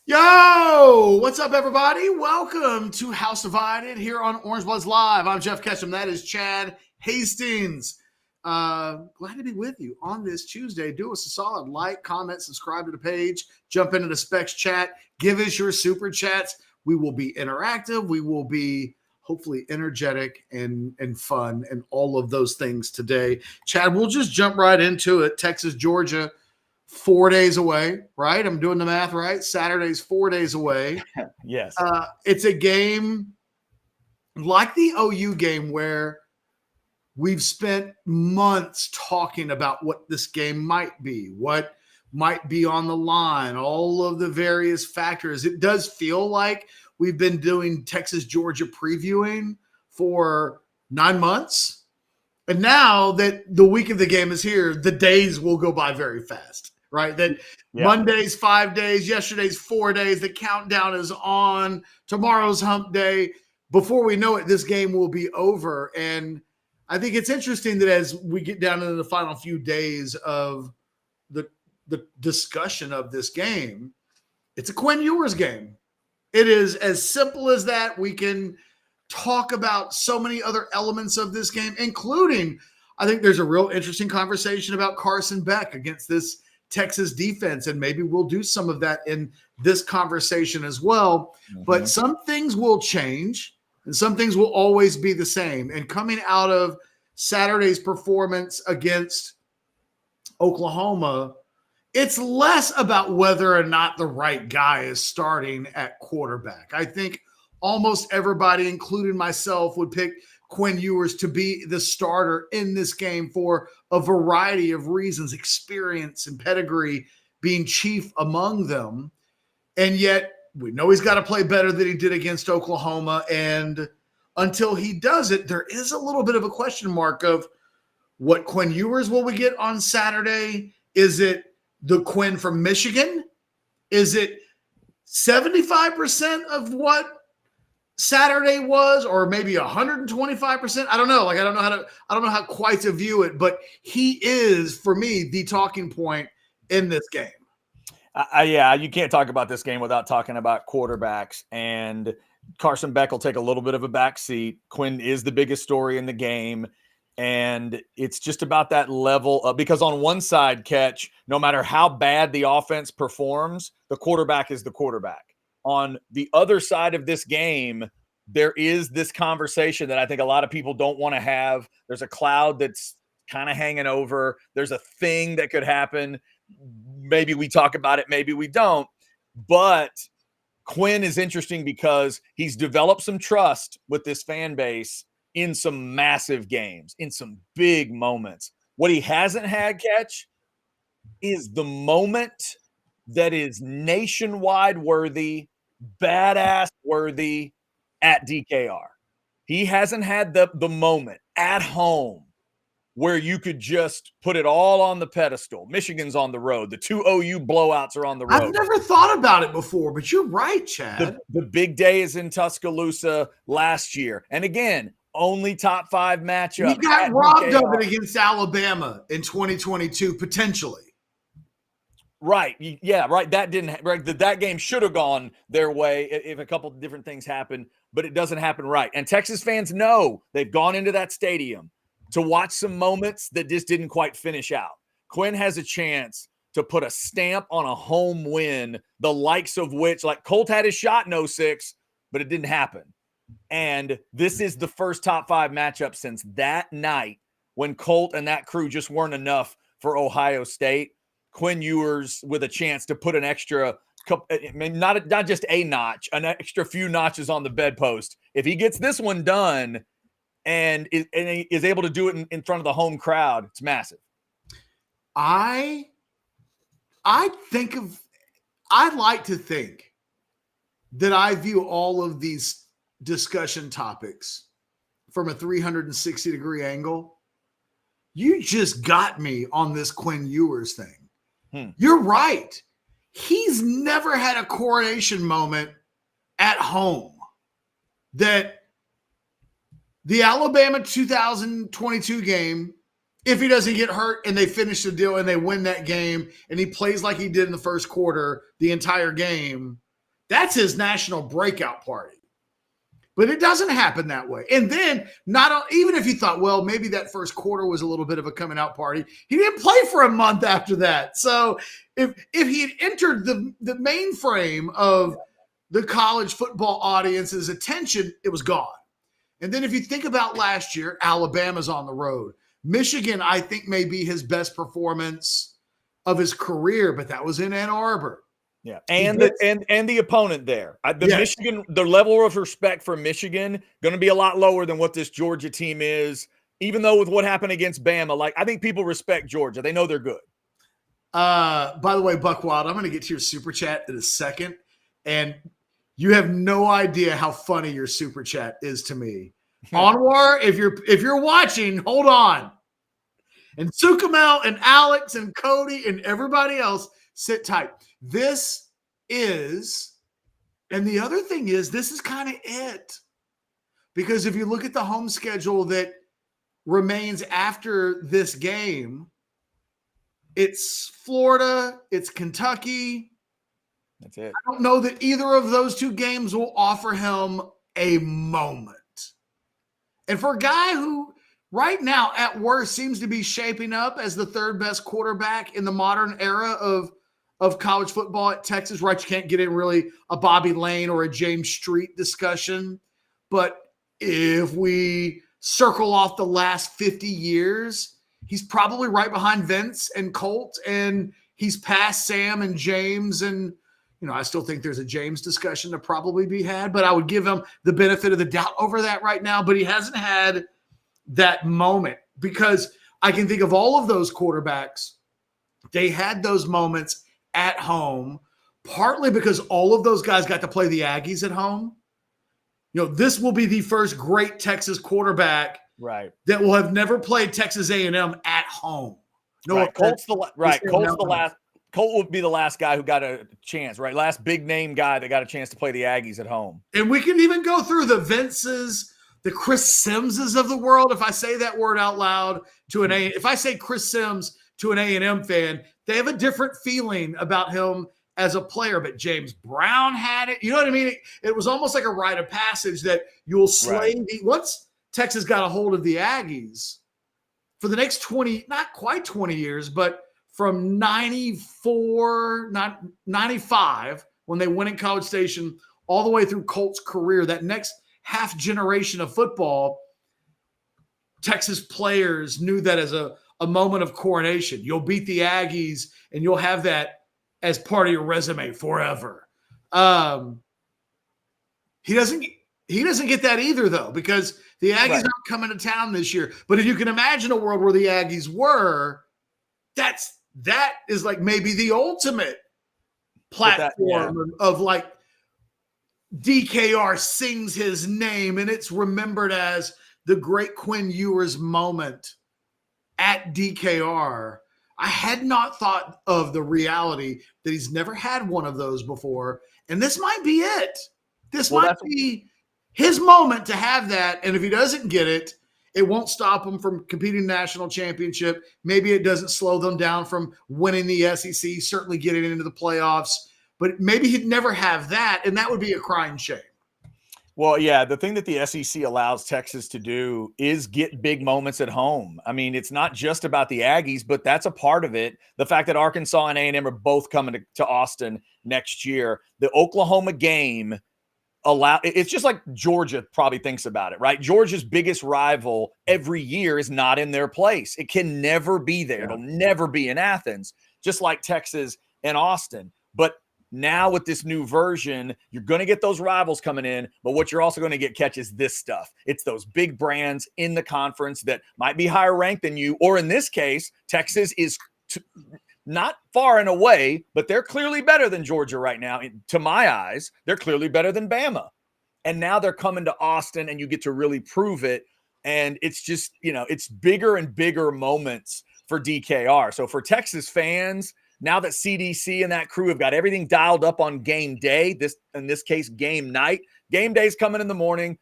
Yo, what's up, everybody? Welcome to House Divided here on Orangebloods Live. I'm Jeff Ketchum. That is Chad Hastings. Glad to be with you on this Tuesday. Do us a solid like, comment, subscribe to the page, jump into the Specs chat, give us your super chats. We will be interactive. We will be hopefully energetic and fun and all of those things today. Chad, we'll just jump right into it. Texas, Georgia. 4 days away, right? I'm doing the math right. Saturday's 4 days away. Yes. It's a game like the OU game where we've spent months talking about what this game might be, what might be on the line, all of the various factors. It does feel like we've been doing Texas, Georgia previewing for 9 months. And now that the week of the game is here, the days will go by very fast. Right? That Monday's 5 days, yesterday's 4 days, the countdown is on, tomorrow's hump day. Before we know it, this game will be over. And I think it's interesting that as we get down into the final few days of the discussion of this game, it's a Quinn Ewers game. It is as simple as that. We can talk about so many other elements of this game, including, I think there's a real interesting conversation about Carson Beck against this Texas defense, and maybe we'll do some of that in this conversation as well. But some things will change and some things will always be the same. And coming out of Saturday's performance against Oklahoma, it's less about whether or not the right guy is starting at quarterback. I think almost everybody, including myself, would pick Quinn Ewers to be the starter in this game for a variety of reasons, experience and pedigree being chief among them. And yet we know he's got to play better than he did against Oklahoma. And until he does it, there is a little bit of a question mark of what Quinn Ewers will we get on Saturday? Is it the Quinn from Michigan? Is it 75% of what Saturday was, or maybe 125%? I don't know. I don't know how quite to view it, but he is, for me, the talking point in this game. You can't talk about this game without talking about quarterbacks, and Carson Beck will take a little bit of a back seat. Quinn is the biggest story in the game, and it's just about that level of, because on one side, Catch, no matter how bad the offense performs, the quarterback is the quarterback. On the other side of this game, there is this conversation that I think a lot of people don't want to have. There's a cloud that's kind of hanging over. There's a thing that could happen. Maybe we talk about it, maybe we don't. But Quinn is interesting because he's developed some trust with this fan base in some massive games, in some big moments. What he hasn't had, Catch, is the moment that is nationwide worthy, badass worthy at DKR. He hasn't had the moment at home where you could just put it all on the pedestal. Michigan's on the road. The 2 OU blowouts are on the road. I've never thought about it before, but you're right, Chad. The big day is in Tuscaloosa last year. And again, only top 5 matchup. He got robbed of it against Alabama in 2022, potentially. Right. Yeah, right. That didn't right. That game should have gone their way if a couple of different things happened, but it doesn't happen right. And Texas fans know they've gone into that stadium to watch some moments that just didn't quite finish out. Quinn has a chance to put a stamp on a home win, the likes of which, like Colt had his shot in 06, but it didn't happen. And this is the first top 5 matchup since that night when Colt and that crew just weren't enough for Ohio State. Quinn Ewers with a chance to put an extra, not just a notch, an extra few notches on the bedpost. If he gets this one done and is able to do it in front of the home crowd, it's massive. I like to think that I view all of these discussion topics from a 360-degree angle. You just got me on this Quinn Ewers thing. You're right. He's never had a coronation moment at home that the Alabama 2022 game, if he doesn't get hurt and they finish the deal and they win that game and he plays like he did in the first quarter the entire game, That's his national breakout party. But it doesn't happen that way. And then even if you thought, well, maybe that first quarter was a little bit of a coming out party, he didn't play for a month after that. So if he had entered the mainframe of the college football audience's attention, it was gone. And then if you think about last year, Alabama's on the road. Michigan, I think, may be his best performance of his career, but that was in Ann Arbor. Yeah, and the opponent there. Michigan, the level of respect for Michigan going to be a lot lower than what this Georgia team is. Even though with what happened against Bama, like I think people respect Georgia. They know they're good. By the way, Buck Wild, I'm going to get to your super chat in a second, and you have no idea how funny your super chat is to me. Anwar, if you're watching, hold on. And Sukamel and Alex and Cody and everybody else, sit tight. This is, and the other thing is, this is kind of it. Because if you look at the home schedule that remains after this game, it's Florida, it's Kentucky. That's it. I don't know that either of those two games will offer him a moment. And for a guy who right now at worst seems to be shaping up as the third best quarterback in the modern era of college football at Texas, right? You can't get in really a Bobby Lane or a James Street discussion. But if we circle off the last 50 years, he's probably right behind Vince and Colt, and he's past Sam and James. And, I still think there's a James discussion to probably be had, but I would give him the benefit of the doubt over that right now. But he hasn't had that moment, because I can think of all of those quarterbacks. They had those moments at home, partly because all of those guys got to play the Aggies at home. This will be the first great Texas quarterback, right, that will have never played Texas A&M at home. No, right. Colt's the last. Colt will be the last guy who got a chance, right? Last big name guy that got a chance to play the Aggies at home. And we can even go through the Vinces, the Chris Simses of the world. If I say that word out loud if I say Chris Sims to an A&M fan, they have a different feeling about him as a player. But James Brown had it. You know what I mean? It was almost like a rite of passage that you'll slay once Texas got a hold of the Aggies for the next 20, not quite 20 years, but from 95, when they went in College Station, all the way through Colt's career, that next half generation of football, Texas players knew that as a moment of coronation. You'll beat the Aggies, and you'll have that as part of your resume forever. He doesn't get that either, though, because the Aggies aren't coming to town this year. But if you can imagine a world where the Aggies were, that is like maybe the ultimate platform of like DKR sings his name, and it's remembered as the great Quinn Ewers moment at DKR. I had not thought of the reality that he's never had one of those before, and this might be it. This might be his moment to have that, and if he doesn't get it, it won't stop him from competing national championship. Maybe it doesn't slow them down from winning the SEC, certainly getting into the playoffs, but maybe he'd never have that, and that would be a crying shame. Well, yeah, the thing that the SEC allows Texas to do is get big moments at home. I mean, it's not just about the Aggies, but that's a part of it. The fact that Arkansas and A&M are both coming to Austin next year. The Oklahoma game it's just like Georgia probably thinks about it, right? Georgia's biggest rival every year is not in their place. It can never be there. Yeah. It'll never be in Athens, just like Texas and Austin. But now with this new version, you're going to get those rivals coming in, but what you're also going to catch is this stuff. It's those big brands in the conference that might be higher ranked than you, or in this case, Texas is not far and away, but they're clearly better than Georgia right now. To my eyes, they're clearly better than Bama. And now they're coming to Austin, and you get to really prove it. And it's just, it's bigger and bigger moments for DKR. So for Texas fans, now that CDC and that crew have got everything dialed up on game day, in this case, game night. Game day's coming in the morning,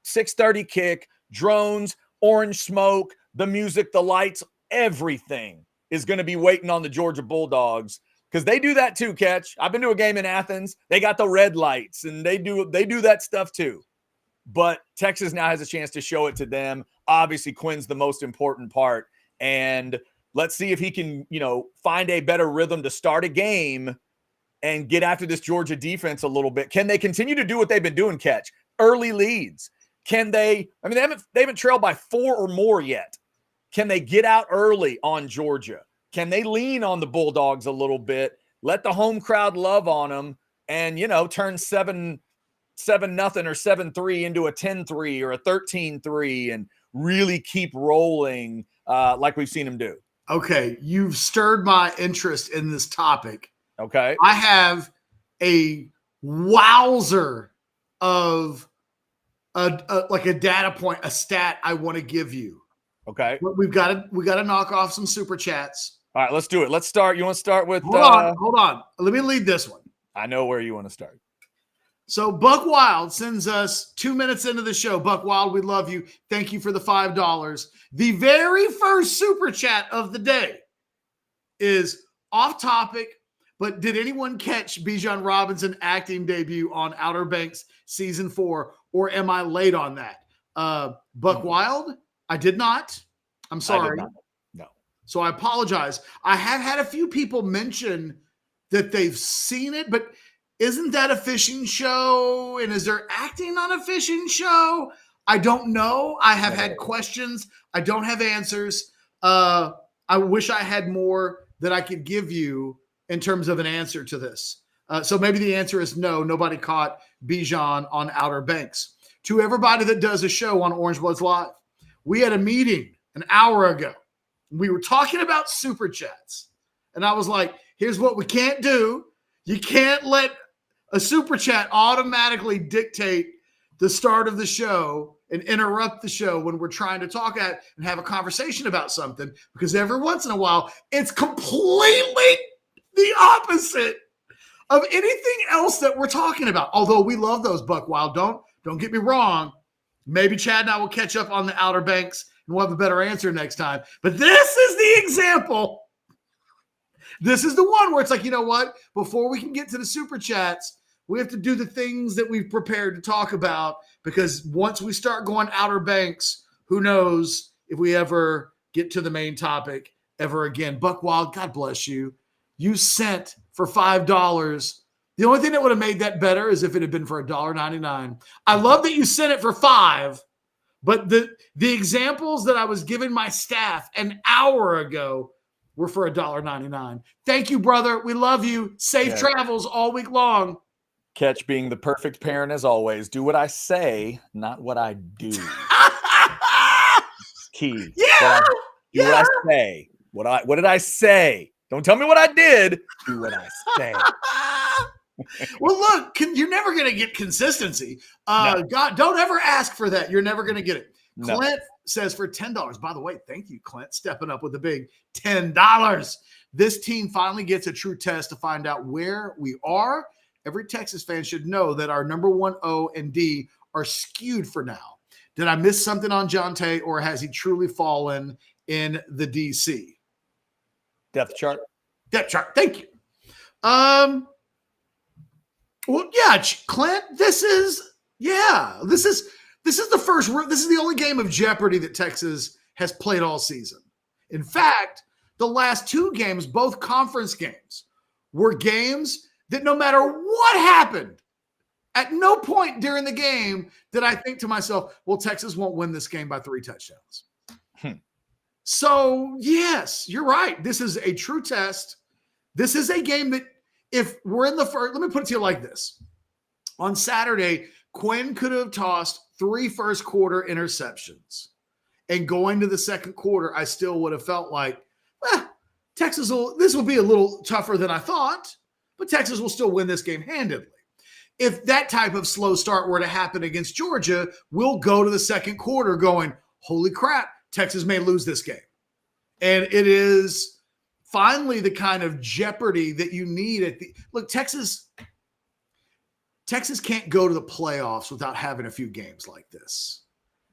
6:30 kick, drones, orange smoke, the music, the lights, everything is going to be waiting on the Georgia Bulldogs because they do that too, Catch. I've been to a game in Athens. They got the red lights, and they do that stuff too. But Texas now has a chance to show it to them. Obviously, Quinn's the most important part. And let's see if he can, find a better rhythm to start a game and get after this Georgia defense a little bit. Can they continue to do what they've been doing, Catch? Early leads. Can they? I mean, they haven't trailed by 4 or more yet. Can they get out early on Georgia? Can they lean on the Bulldogs a little bit? Let the home crowd love on them, and turn 7-0 or 7-3 into a 10-3 or a 13-3, and really keep rolling like we've seen them do. Okay, you've stirred my interest in this topic. Okay, I have a wowzer of like a data point, a stat I want to give you. Okay, but we got to knock off some super chats. All right, let's do it. Let's start. You want to start with? Hold on. Let me lead this one. I know where you want to start. So Buck Wild sends us 2 minutes into the show. Buck Wild, we love you. Thank you for the $5. The very first super chat of the day is off topic, but did anyone catch Bijan Robinson acting debut on Outer Banks season 4, or am I late on that? Buck Wild, I did not. I'm sorry. No. So I apologize. I have had a few people mention that they've seen it, but isn't that a fishing show? And is there acting on a fishing show? I don't know. I have had questions. I don't have answers. I wish I had more that I could give you in terms of an answer to this. So maybe the answer is no. Nobody caught Bijan on Outer Banks. To everybody that does a show on Orangebloods Live, we had a meeting an hour ago. We were talking about super chats. And I was like, here's what we can't do. You can't let a super chat automatically dictate the start of the show and interrupt the show when we're trying to talk and have a conversation about something, because every once in a while, it's completely the opposite of anything else that we're talking about. Although we love those, Buck Wild. Don't get me wrong. Maybe Chad and I will catch up on the Outer Banks and we'll have a better answer next time. But this is the example. This is the one where it's like, you know what? Before we can get to the super chats, we have to do the things that we've prepared to talk about, because once we start going Outer Banks, who knows if we ever get to the main topic ever again. Buck Wild, God bless you. You sent for $5. The only thing that would have made that better is if it had been for $1.99. I love that you sent it for $5. But the examples that I was giving my staff an hour ago were for $1.99. Thank you, brother. We love you. Safe travels all week long. Catch being the perfect parent as always. Do what I say, not what I do. Key. Yeah. Do what I say. What did I say? Don't tell me what I did. Do what I say. Well, look, you're never going to get consistency. No. God, don't ever ask for that. You're never going to get it. No. Clint says for $10. By the way, thank you, Clint, stepping up with the big $10. This team finally gets a true test to find out where we are. Every Texas fan should know that our number 1 O and D are skewed for now. Did I miss something on Jonte, or has he truly fallen in the DC? Depth chart. Depth chart. Thank you. Well, yeah, Clint, this is the only game of Jeopardy that Texas has played all season. In fact, the last 2 games, both conference games, were games that no matter what happened, at no point during the game did I think to myself, well, Texas won't win this game by 3 touchdowns. So, yes, you're right. This is a true test. This is a game that, if we're in the first, let me put it to you like this. On Saturday, Quinn could have tossed 3 first quarter interceptions. And going to the second quarter, I still would have felt like, this will be a little tougher than I thought, but Texas will still win this game handedly. If that type of slow start were to happen against Georgia, we'll go to the second quarter going, holy crap, Texas may lose this game. And it is finally the kind of jeopardy that you need look, Texas can't go to the playoffs without having a few games like this.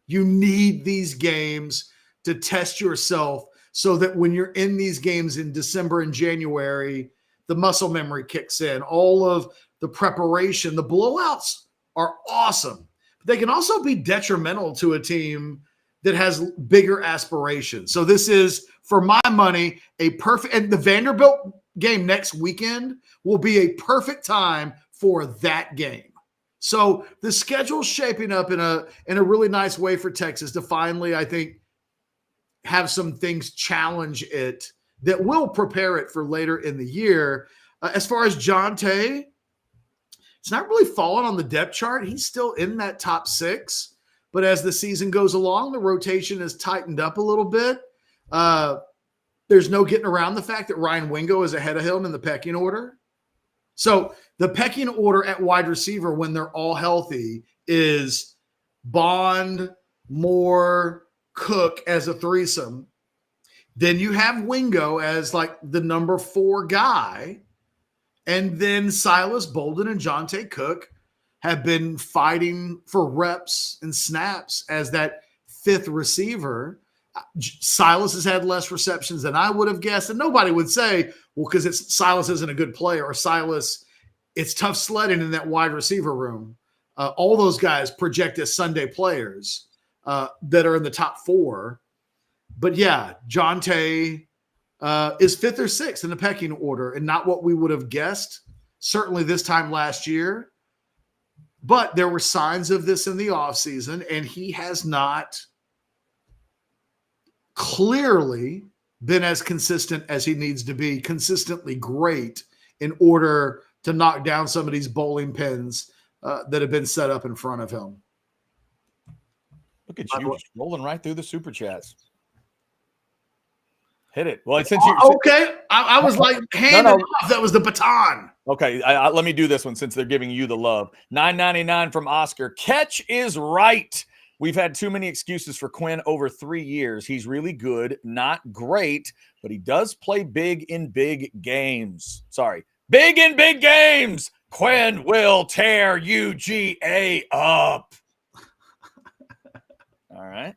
You need these games to test yourself so that when you're in these games in December and January, the muscle memory kicks in, all of the preparation. The blowouts are awesome, but they can also be detrimental to a team that has bigger aspirations. So this is, for my money, a perfect, and the Vanderbilt game next weekend will be a perfect time for that game. So the schedule's shaping up in a really nice way for Texas to finally, I think, have some things challenge it that will prepare it for later in the year. As far as Jonte, it's not really fallen on the depth chart. He's still in that top 6. But as the season goes along, the rotation has tightened up a little bit. There's no getting around the fact that Ryan Wingo is ahead of him in the pecking order. So the pecking order at wide receiver when they're all healthy is Bond, Moore, Cook as a threesome. Then you have Wingo as like the number 4 guy. And then Silas Bolden and Jonte Cook have been fighting for reps and snaps as that 5th receiver. Silas has had less receptions than I would have guessed. And nobody would say, well, because Silas isn't a good player, or Silas, it's tough sledding in that wide receiver room. All those guys project as Sunday players that are in the top 4. But yeah, Jonte is 5th or 6th in the pecking order, and not what we would have guessed, certainly this time last year. But there were signs of this in the offseason, and he has not clearly been as consistent as he needs to be, consistently great in order to knock down some of these bowling pins that have been set up in front of him. Look at you, just rolling right through the super chats. Hit it. Well, since you okay, I was like handing off. That was the baton. Okay, let me do this one since they're giving you the love. $9.99 from Oscar. Catch is right. We've had too many excuses for Quinn over 3 years. He's really good, not great, but he does play big in big games. Sorry, big in big games. Quinn will tear UGA up. All right.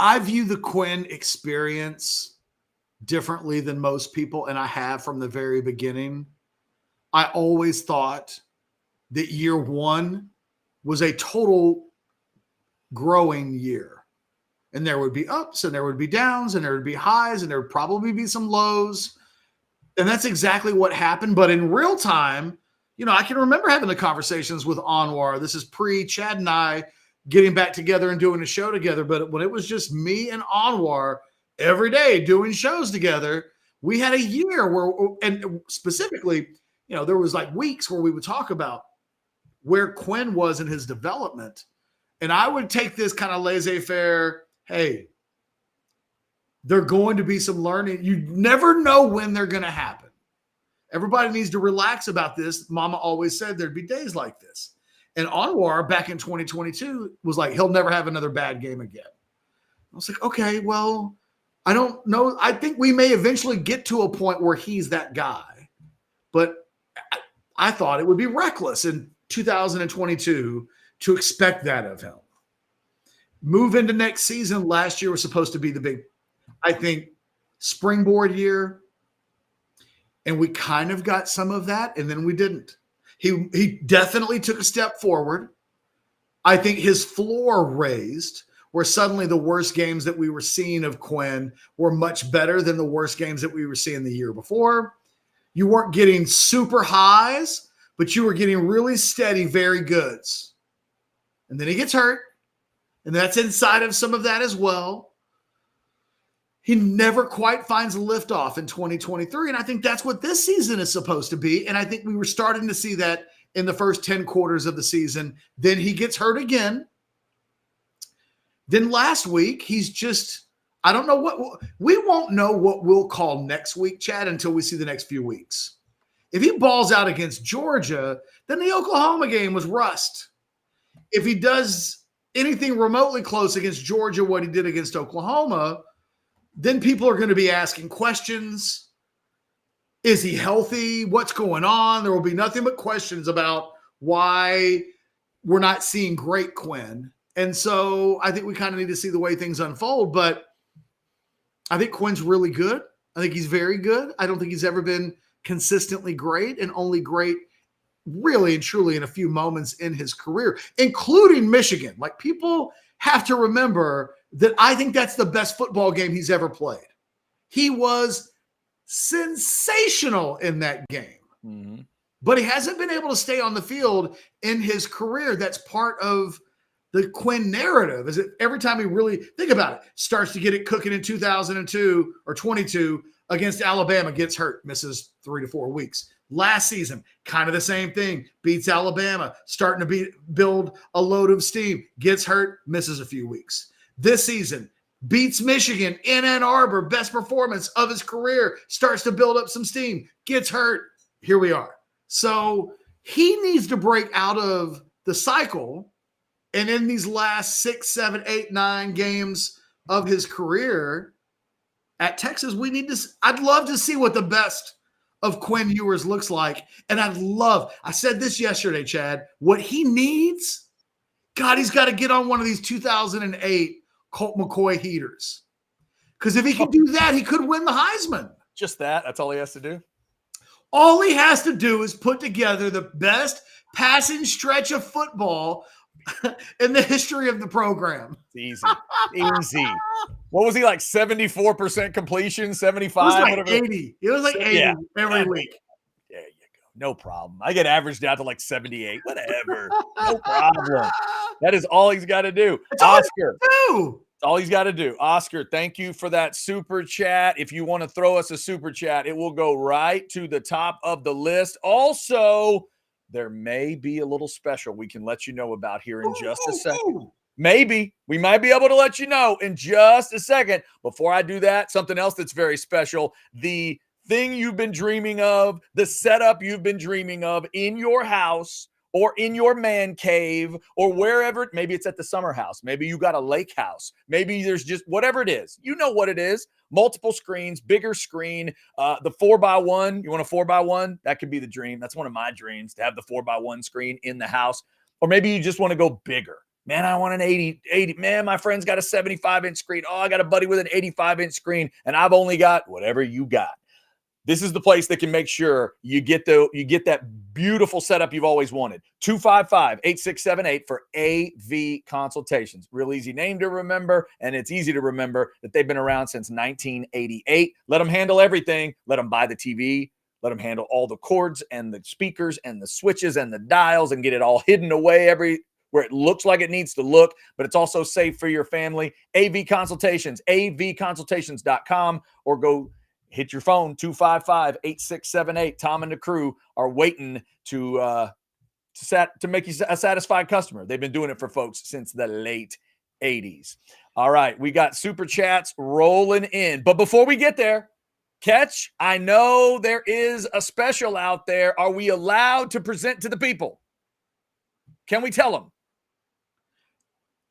I view the Quinn experience differently than most people, and I have from the very beginning. I always thought that year 1 was a total growing year. And there would be ups and there would be downs and there would be highs and there would probably be some lows. And that's exactly what happened. But in real time, I can remember having the conversations with Anwar. This is pre-Chad and I getting back together and doing a show together. But when it was just me and Anwar every day doing shows together, we had a year where, and specifically, there was like weeks where we would talk about where Quinn was in his development. And I would take this kind of laissez-faire, hey, there are going to be some learning. You never know when they're going to happen. Everybody needs to relax about this. Mama always said there'd be days like this. And Anwar back in 2022 was like, he'll never have another bad game again. I was like, okay, well, I don't know. I think we may eventually get to a point where he's that guy. But I thought it would be reckless in 2022 to expect that of him. Move into next season. Last year was supposed to be the big, I think, springboard year. And we kind of got some of that, and then we didn't. He definitely took a step forward. I think his floor raised, where suddenly the worst games that we were seeing of Quinn were much better than the worst games that we were seeing the year before. You weren't getting super highs, but you were getting really steady, very goods. And then he gets hurt, and that's inside of some of that as well. He never quite finds a liftoff in 2023, and I think that's what this season is supposed to be, and I think we were starting to see that in the first 10 quarters of the season. Then he gets hurt again. Then last week, he's just – I don't know what – we won't know what we'll call next week, Chad, until we see the next few weeks. If he balls out against Georgia, then the Oklahoma game was rust. If he does anything remotely close against Georgia, what he did against Oklahoma, then people are going to be asking questions. Is he healthy? What's going on? There will be nothing but questions about why we're not seeing great Quinn. And so I think we kind of need to see the way things unfold. But I think Quinn's really good. I think he's very good. I don't think he's ever been consistently great, and only great really and truly in a few moments in his career, including Michigan. Like, people have to remember that I think that's the best football game he's ever played. He was sensational in that game. Mm-hmm. But he hasn't been able to stay on the field in his career. That's part of the Quinn narrative, is that every time he really, think about it, starts to get it cooking in 2002 or 22 against Alabama, gets hurt, misses 3 to 4 weeks. Last season, kind of the same thing, beats Alabama, starting to build a load of steam, gets hurt, misses a few weeks. This season, beats Michigan in Ann Arbor, best performance of his career, starts to build up some steam, gets hurt. Here we are. So he needs to break out of the cycle. And in these last 6, 7, 8, 9 games of his career at Texas, I'd love to see what the best of Quinn Ewers looks like. And I said this yesterday, Chad, what he needs, God, he's got to get on one of these 2008 Colt McCoy heaters. Because if he can do that, he could win the Heisman. Just that. That's all he has to do. All he has to do is put together the best passing stretch of football in the history of the program. It's easy. What was he like? 74% completion, 75? It was like whatever. 80. It was like 80 every week. There you go. No problem. I get averaged out to like 78. Whatever. No problem. That is all he's got to do. That's Oscar. All he's got to do. Oscar, thank you for that super chat. If you want to throw us a super chat, it will go right to the top of the list. Also, there may be a little special we can let you know about here in just a second. Maybe. We might be able to let you know in just a second. Before I do that, something else that's very special. The thing you've been dreaming of, the setup you've been dreaming of in your house or in your man cave or wherever. Maybe it's at the summer house. Maybe you got a lake house. Maybe there's just whatever it is. You know what it is. Multiple screens, bigger screen, the 4x1. You want a 4x1? That could be the dream. That's one of my dreams, to have the 4x1 screen in the house. Or maybe you just want to go bigger. Man, I want an 80. Man, my friend's got a 75-inch screen. Oh, I got a buddy with an 85-inch screen, and I've only got whatever you got. This is the place that can make sure you get that beautiful setup you've always wanted. 255-8678 for AV consultations. Real easy name to remember, and it's easy to remember that they've been around since 1988. Let them handle everything. Let them buy the TV. Let them handle all the cords and the speakers and the switches and the dials and get it all hidden away where it looks like it needs to look, but it's also safe for your family. AV consultations, avconsultations.com, or go hit your phone, 255-8678. Tom and the crew are waiting to make you a satisfied customer. They've been doing it for folks since the late 80s. All right, we got super chats rolling in. But before we get there, Catch, I know there is a special out there. Are we allowed to present to the people? Can we tell them?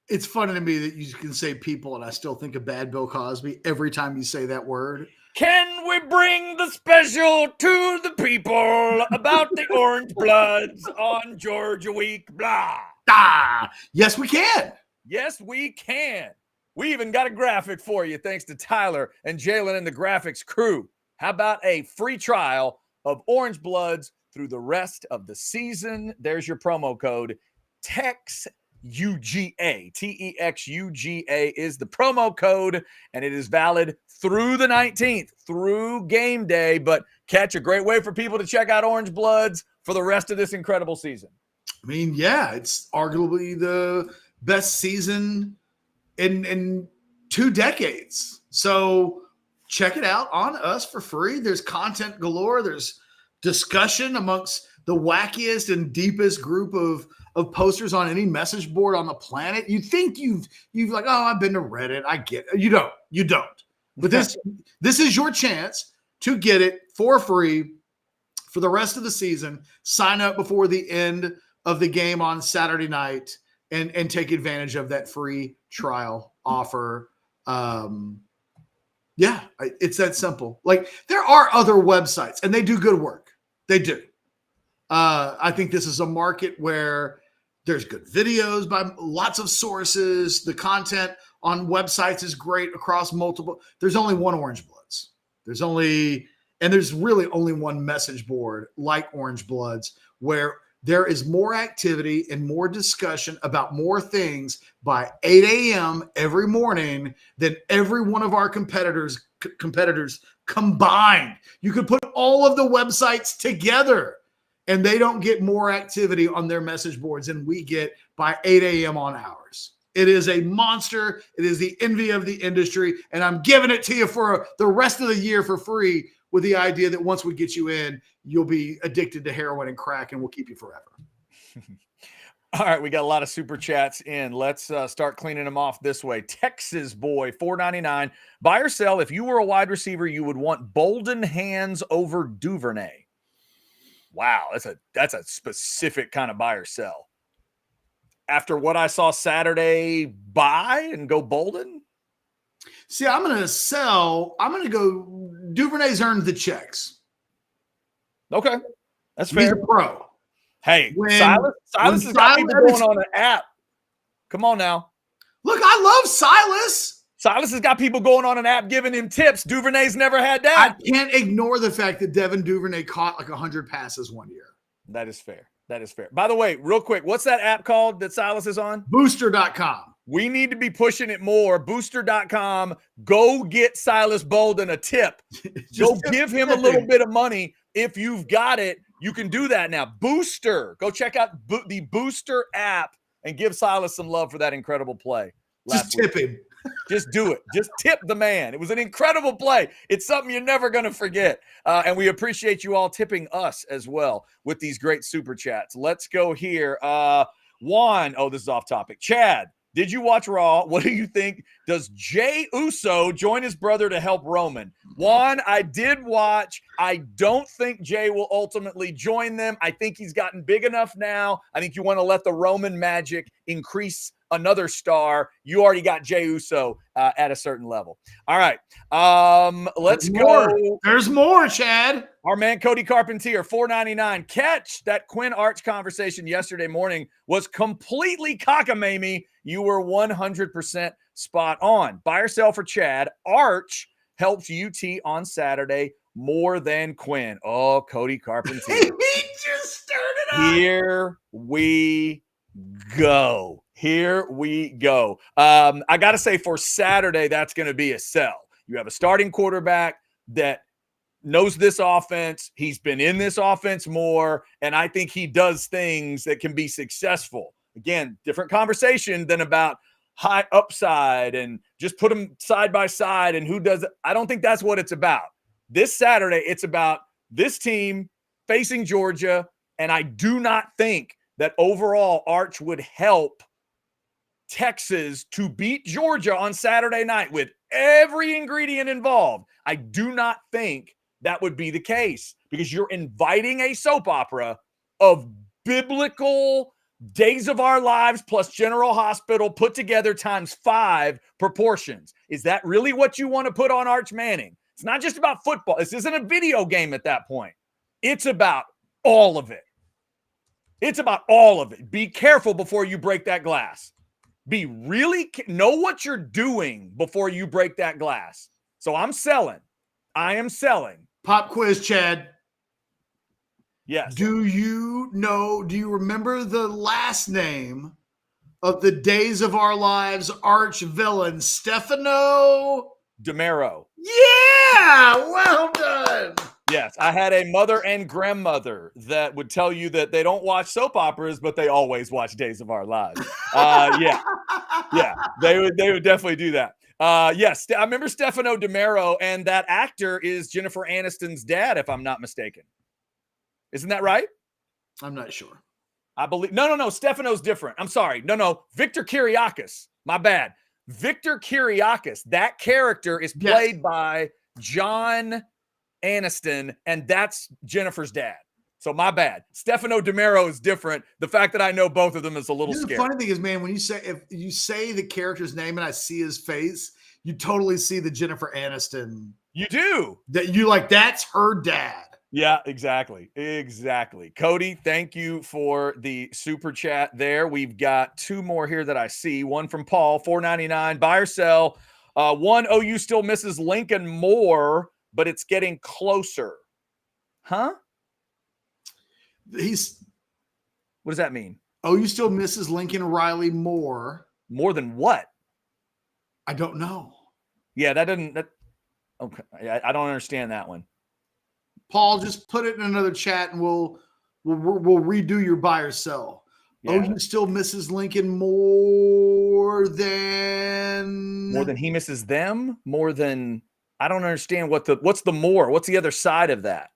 It's funny to me that you can say people, and I still think of Bad Bill Cosby every time you say that word. Can we bring the special to the people about the Orangebloods on Georgia Week? Blah. Yes, we can. Yes, we can. We even got a graphic for you, thanks to Tyler and Jalen and the graphics crew. How about a free trial of Orangebloods through the rest of the season? There's your promo code, TEXUGA. TEXUGA is the promo code, and it is valid through the 19th, through game day. But Catch, a great way for people to check out Orangebloods for the rest of this incredible season. I mean, yeah, it's arguably the best season in 2 decades. So check it out on us for free. There's content galore. There's discussion amongst the wackiest and deepest group of posters on any message board on the planet. You think you've like, oh, I've been to Reddit. I get it. You don't. But this is your chance to get it for free for the rest of the season. Sign up before the end of the game on Saturday night and take advantage of that free trial offer. Yeah, it's that simple. Like, there are other websites and they do good work. They do. I think this is a market where there's good videos by lots of sources. The content on websites is great across multiple. There's only one Orangebloods. There's really only one message board like Orangebloods where there is more activity and more discussion about more things by 8 a.m. every morning than every one of our competitors combined. You could put all of the websites together and they don't get more activity on their message boards than we get by 8 a.m. on ours. It is a monster. It is the envy of the industry. And I'm giving it to you for the rest of the year for free with the idea that once we get you in, you'll be addicted to heroin and crack and we'll keep you forever. All right, we got a lot of super chats in. Let's start cleaning them off this way. Texas boy, $4.99. Buy or sell, if you were a wide receiver, you would want Bolden hands over Duvernay. Wow, that's a specific kind of buy or sell. After what I saw Saturday, buy and go Bolden? See, I'm going to sell. I'm going to go Duvernay's earned the checks. Okay, that's fair. He's a pro. Hey, Silas has got people going on an app. Come on now. Look, I love Silas. Silas has got people going on an app giving him tips. Duvernay's never had that. I can't ignore the fact that Devin Duvernay caught like 100 passes one year. That is fair. That is fair. By the way, real quick, what's that app called that Silas is on? Booster.com. We need to be pushing it more. Booster.com. Go get Silas Bolden a tip. Go give him a little bit of money. If you've got it, you can do that now. Booster. Go check out the Booster app and give Silas some love for that incredible play. Just tip him. Just do it. Just tip the man. It was an incredible play. It's something you're never going to forget. And we appreciate you all tipping us as well with these great super chats. Let's go here. Juan. Oh, this is off topic. Chad, did you watch Raw? What do you think? Does Jey Uso join his brother to help Roman? Juan, I did watch. I don't think Jey will ultimately join them. I think he's gotten big enough now. I think you want to let the Roman magic increase another star. You already got Jey Uso at a certain level. All right. Let's go. There's more, Chad. Our man Cody Carpentier, $4.99. Catch that Quinn Arch conversation yesterday morning was completely cockamamie. You were 100% spot on. Buy or sell for Chad. Arch helped UT on Saturday more than Quinn. Oh, Cody Carpentier. He just stirred it up. Here we go. Here we go. I got to say for Saturday, that's going to be a sell. You have a starting quarterback that knows this offense. He's been in this offense more, and I think he does things that can be successful. Again, different conversation than about high upside and just put them side by side and who does it. I don't think that's what it's about. This Saturday, it's about this team facing Georgia, and I do not think that overall Arch would help Texas to beat Georgia on Saturday night with every ingredient involved. I do not think that would be the case because you're inviting a soap opera of biblical Days of Our Lives plus General Hospital put together times 5 proportions. Is that really what you want to put on Arch Manning? It's not just about football. This isn't a video game at that point. It's about all of it. It's about all of it. Be careful before you break that glass. Know what you're doing before you break that glass. So I'm selling. I am selling. Pop quiz, Chad. Yes. Do you remember the last name of the Days of Our Lives arch villain, Stefano DeMero? Yeah, well done. Yes, I had a mother and grandmother that would tell you that they don't watch soap operas, but they always watch Days of Our Lives. Yeah, they would definitely do that. Yes, I remember Stefano DeMero, and that actor is Jennifer Aniston's dad, if I'm not mistaken. Isn't that right? I'm not sure. I believe. No. Stefano's different. I'm sorry. No. Victor Kiriakis. My bad. Victor Kiriakis. That character is played by John Aniston, and that's Jennifer's dad. So my bad. Stefano DeMero is different. The fact that I know both of them is a little scary. The funny thing is, man, if you say the character's name and I see his face, you totally see the Jennifer Aniston. You do. That you like. That's her dad. Yeah, exactly. Cody, thank you for the super chat there. We've got 2 more here that I see. One from Paul, $4.99. Buy or sell. One, OU still misses Lincoln Moore but it's getting closer. Huh? What does that mean? OU still misses Lincoln Riley more. More than what? I don't know. Yeah, okay. I don't understand that one. Paul, just put it in another chat and we'll redo your buy or sell. Yeah. OU still misses Lincoln more than he misses them? More than I don't understand what's the more? What's the other side of that?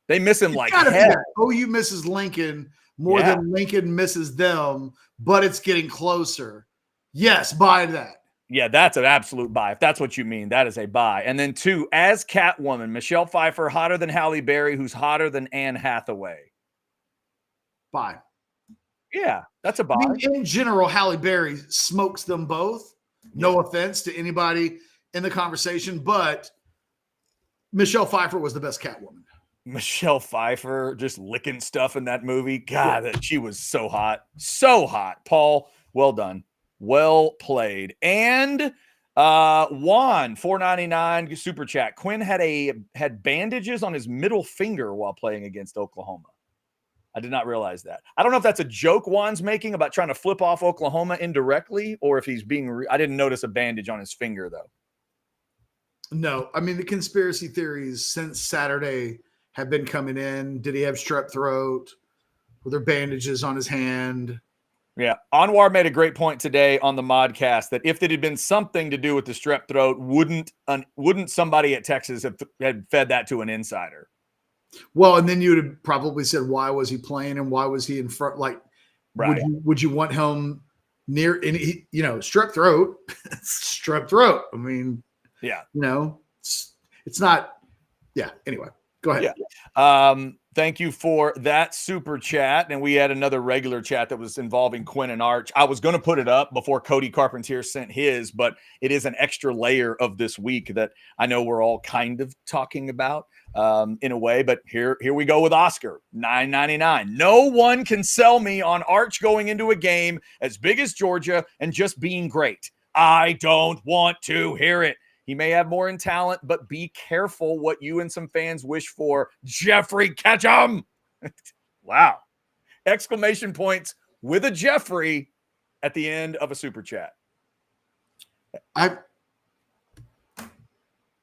They miss him like hell. OU misses Lincoln more than Lincoln misses them, but it's getting closer. Yes, buy that. Yeah, that's an absolute buy. If that's what you mean, that is a buy. And then 2, as Catwoman, Michelle Pfeiffer, hotter than Halle Berry, who's hotter than Anne Hathaway. Buy. Yeah, that's a buy. I mean, in general, Halle Berry smokes them both. No offense to anybody in the conversation, but Michelle Pfeiffer was the best Catwoman. Michelle Pfeiffer just licking stuff in that movie. God, that she was so hot. So hot. Paul, well done. Well played. And Juan, $4.99 super chat. Quinn had bandages on his middle finger while playing against Oklahoma. I did not realize that. I don't know if that's a joke Juan's making about trying to flip off Oklahoma indirectly, or if he's being I didn't notice a bandage on his finger, though. No. I mean, the conspiracy theories since Saturday have been coming in. Did he have strep throat? Were there bandages on his hand? Yeah. Anwar made a great point today on the modcast that if it had been something to do with the strep throat, wouldn't somebody at Texas have fed that to an insider? Well, and then you would have probably said, why was he playing and why was he in front? Like, right. Would you want him near, and strep throat, strep throat. I mean, yeah, it's not, yeah. Anyway, go ahead. Yeah. Thank you for that super chat. And we had another regular chat that was involving Quinn and Arch. I was going to put it up before Cody Carpentier sent his, but it is an extra layer of this week that I know we're all kind of talking about in a way. But here we go with Oscar, $9.99. No one can sell me on Arch going into a game as big as Georgia and just being great. I don't want to hear it. He may have more in talent, but be careful what you and some fans wish for. Jeffrey Ketchum. Wow. Exclamation points with a Jeffrey at the end of a super chat. And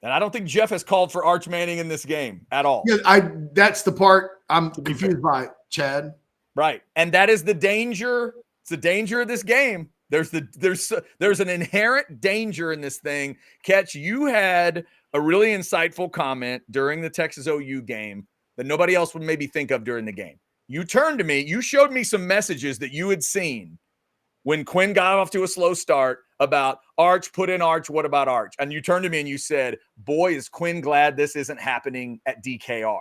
I don't think Jeff has called for Arch Manning in this game at all. Yeah, that's the part I'm confused by, Chad. Right. And that is the danger. It's the danger of this game. There's an inherent danger in this thing. Ketch, you had a really insightful comment during the Texas OU game that nobody else would maybe think of during the game. You turned to me, you showed me some messages that you had seen when Quinn got off to a slow start about Arch, put in Arch, what about Arch? And you turned to me and you said, boy, is Quinn glad this isn't happening at DKR.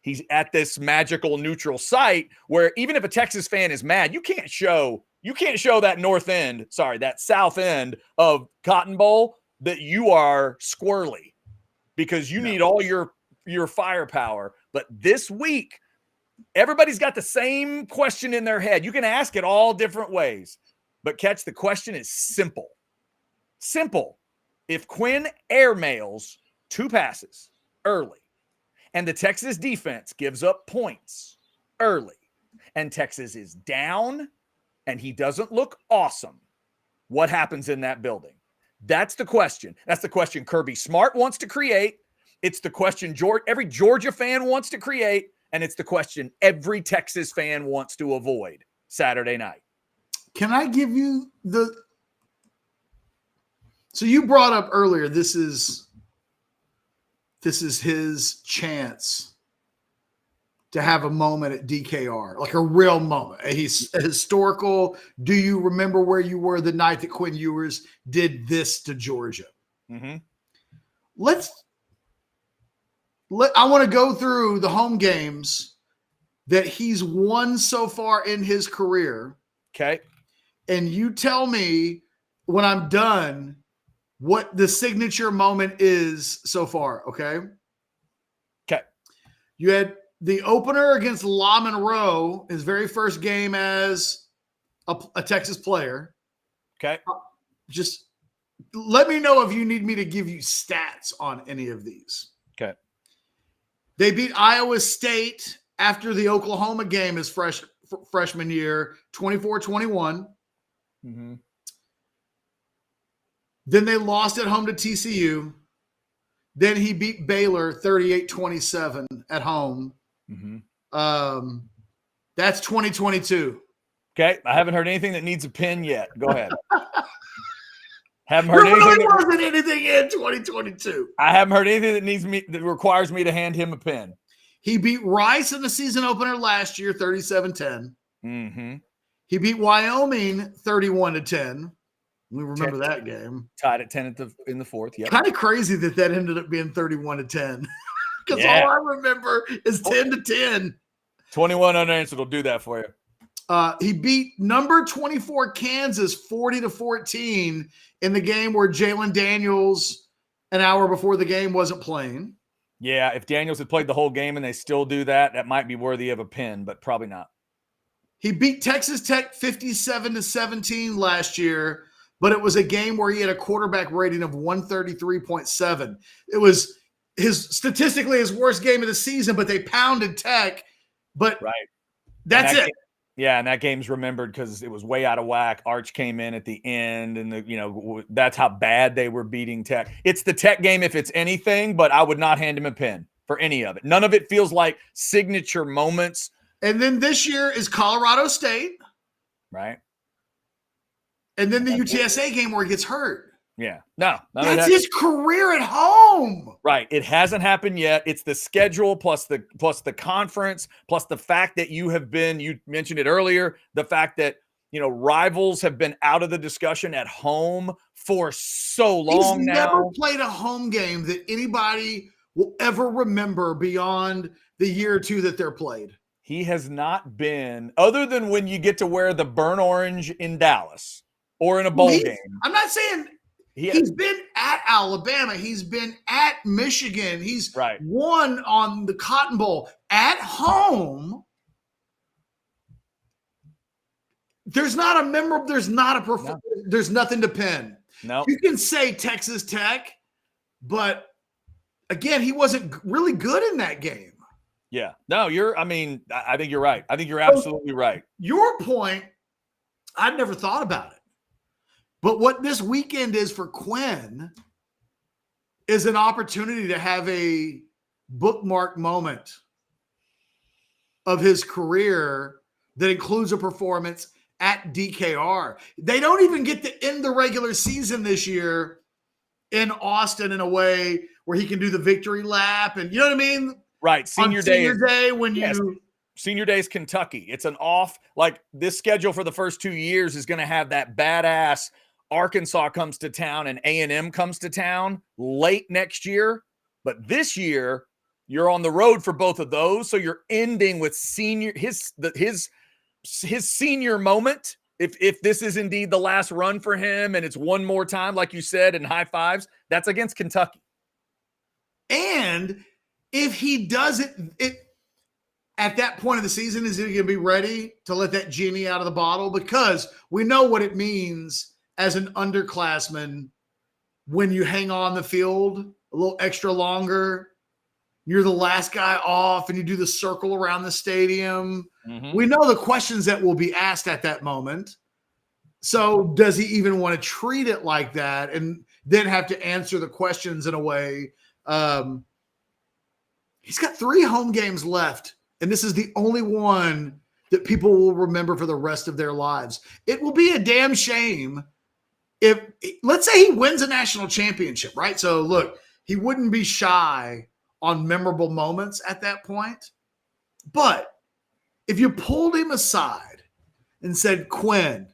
He's at this magical neutral site where even if a Texas fan is mad, you can't show that south end of Cotton Bowl that you are squirrely because you need all your firepower. But this week, everybody's got the same question in their head. You can ask it all different ways, but Catch, the question is simple. Simple. If Quinn airmails 2 passes early and the Texas defense gives up points early and Texas is down and he doesn't look awesome, what happens in that building? That's the question. That's the question Kirby Smart wants to create. It's the question every Georgia fan wants to create. And it's the question every Texas fan wants to avoid Saturday night. Can I give you so you brought up earlier, this is his chance to have a moment at DKR, like a real moment. He's a historical. Do you remember where you were the night that Quinn Ewers did this to Georgia? Mm-hmm. I want to go through the home games that he's won so far in his career. Okay. And you tell me when I'm done what the signature moment is so far. Okay. Okay. You had the opener against La Monroe, his very first game as a Texas player. Okay. Just let me know if you need me to give you stats on any of these. Okay. They beat Iowa State after the Oklahoma game his freshman year, 24-21. Mm-hmm. Then they lost at home to TCU. Then he beat Baylor 38-27 at home. Mm-hmm. That's 2022. Okay. I haven't heard anything that needs a pin yet. Go ahead. Haven't heard there anything. Really wasn't anything in 2022. I haven't heard anything that requires me to hand him a pin. He beat Rice in the season opener last year, 37-10. Mm-hmm. He beat Wyoming 31-10. We remember that game. Tied at 10 in the fourth. Yeah. Kind of crazy that ended up being 31-10. Because Yeah. all I remember is 10-10. 21 unanswered will do that for you. He beat number 24 Kansas 40-14 in the game where Jalen Daniels an hour before the game wasn't playing. Yeah, if Daniels had played the whole game and they still do that, that might be worthy of a pin, but probably not. He beat Texas Tech 57-17 last year, but it was a game where he had a quarterback rating of 133.7. It was statistically his worst game of the season, but they pounded Tech. But right, that's it. And that game's remembered because it was way out of whack. Arch came in at the end, and that's how bad they were beating Tech. It's the Tech game if it's anything, but I would not hand him a pin for any of it. None of it feels like signature moments. And then this year is Colorado State. Right. And then the UTSA game where he gets hurt. Yeah. No. That's his career at home. Right. It hasn't happened yet. It's the schedule plus the conference plus the fact that you mentioned it earlier, the fact that, rivals have been out of the discussion at home for so long He's now. Never played a home game that anybody will ever remember beyond the year or two that they're played. He has not been, other than when you get to wear the burnt orange in Dallas or in a bowl game. I'm not saying he's been at Alabama. He's been at Michigan. He's won on the Cotton Bowl. At home, there's not a memorable, there's nothing to pin. No. You can say Texas Tech, but again, he wasn't really good in that game. Yeah. No, I think you're right. I think you're absolutely right. Your point, I'd never thought about it. But what this weekend is for Quinn is an opportunity to have a bookmark moment of his career that includes a performance at DKR. They don't even get to end the regular season this year in Austin in a way where he can do the victory lap. And you know what I mean? Right. Senior day Senior day is Kentucky. It's an off, like this schedule for the first 2 years is going to have that badass Arkansas comes to town and A&M comes to town late next year. But this year, you're on the road for both of those. So you're ending with his senior moment. If this is indeed the last run for him and it's one more time, like you said, and high fives, that's against Kentucky. And if he does it at that point of the season, is he going to be ready to let that genie out of the bottle? Because we know what it means as an underclassman when you hang on the field a little extra longer. You're the last guy off and you do the circle around the stadium. Mm-hmm. We know the questions that will be asked at that moment. So does he even want to treat it like that and then have to answer the questions in a way? He's got 3 home games left, and this is the only one that people will remember for the rest of their lives. It will be a damn shame if, let's say he wins a national championship, right? So look, he wouldn't be shy on memorable moments at that point. But if you pulled him aside and said, Quinn,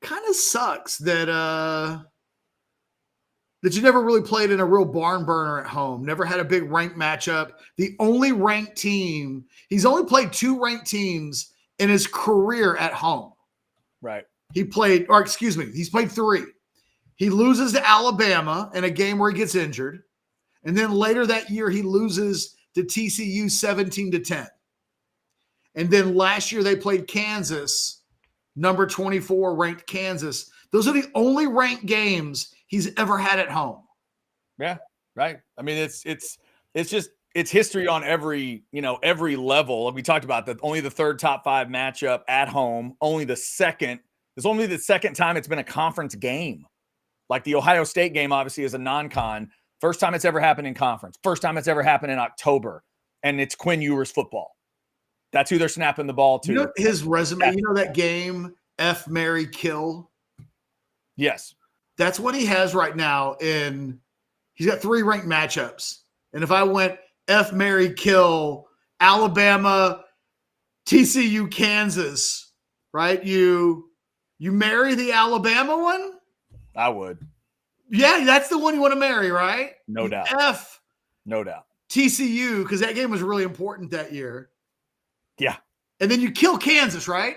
kind of sucks that you never really played in a real barn burner at home, never had a big ranked matchup. The only ranked team, he's only played 2 ranked teams in his career at home. Right. He's played 3. He loses to Alabama in a game where he gets injured. And then later that year, he loses to TCU 17-10. And then last year they played Kansas, number 24 ranked Kansas. Those are the only ranked games he's ever had at home. Yeah, right. I mean, it's history on every level. We talked about that. Only the third top 5 matchup at home. Only the second. It's only the second time it's been a conference game. Like the Ohio State game, obviously, is a non-con. First time it's ever happened in conference. First time it's ever happened in October. And it's Quinn Ewers football. That's who they're snapping the ball to. You know his resume, that game, F, Marry, Kill? Yes. That's what he has right now. He's got 3 ranked matchups. And if I went F, Marry, Kill, Alabama, TCU, Kansas, right? You marry the Alabama one? I would. Yeah, that's the one you want to marry, right? No doubt. F. No doubt. TCU, because that game was really important that year. Yeah. And then you kill Kansas, right?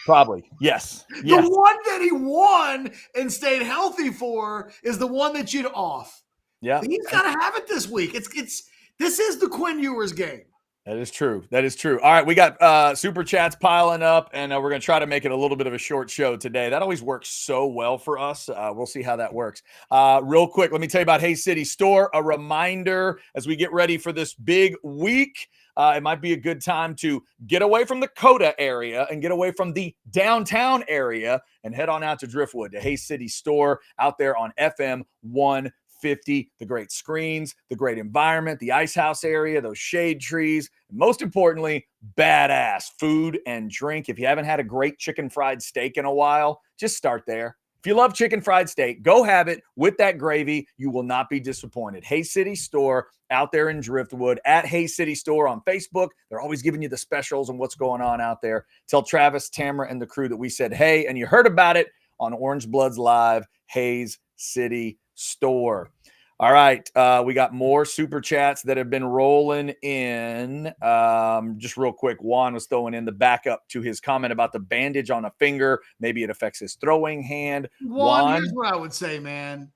Probably. Yes. The one that he won and stayed healthy for is the one that you'd off. Yeah. He's got to have it this week. This is the Quinn Ewers game. That is true. That is true. All right, we got super chats piling up, and we're going to try to make it a little bit of a short show today. That always works so well for us. We'll see how that works. Real quick, let me tell you about Hay City Store. A reminder as we get ready for this big week. It might be a good time to get away from the Coda area and get away from the downtown area and head on out to Driftwood, to Hay City Store out there on FM 150. The great screens, the great environment, the ice house area, those shade trees, and most importantly, badass food and drink. If you haven't had a great chicken fried steak in a while, just start there. If you love chicken fried steak, go have it with that gravy. You will not be disappointed. Hay City Store out there in Driftwood, at Hay City Store on Facebook. They're always giving you the specials and what's going on out there. Tell Travis, Tamara, and the crew that we said hey, and you heard about it on Orangebloods Live, Hayes City Store. All right, we got more super chats that have been rolling in. Just real quick, Juan was throwing in the backup to his comment about the bandage on a finger. Maybe it affects his throwing hand. Juan, here's what I would say, man.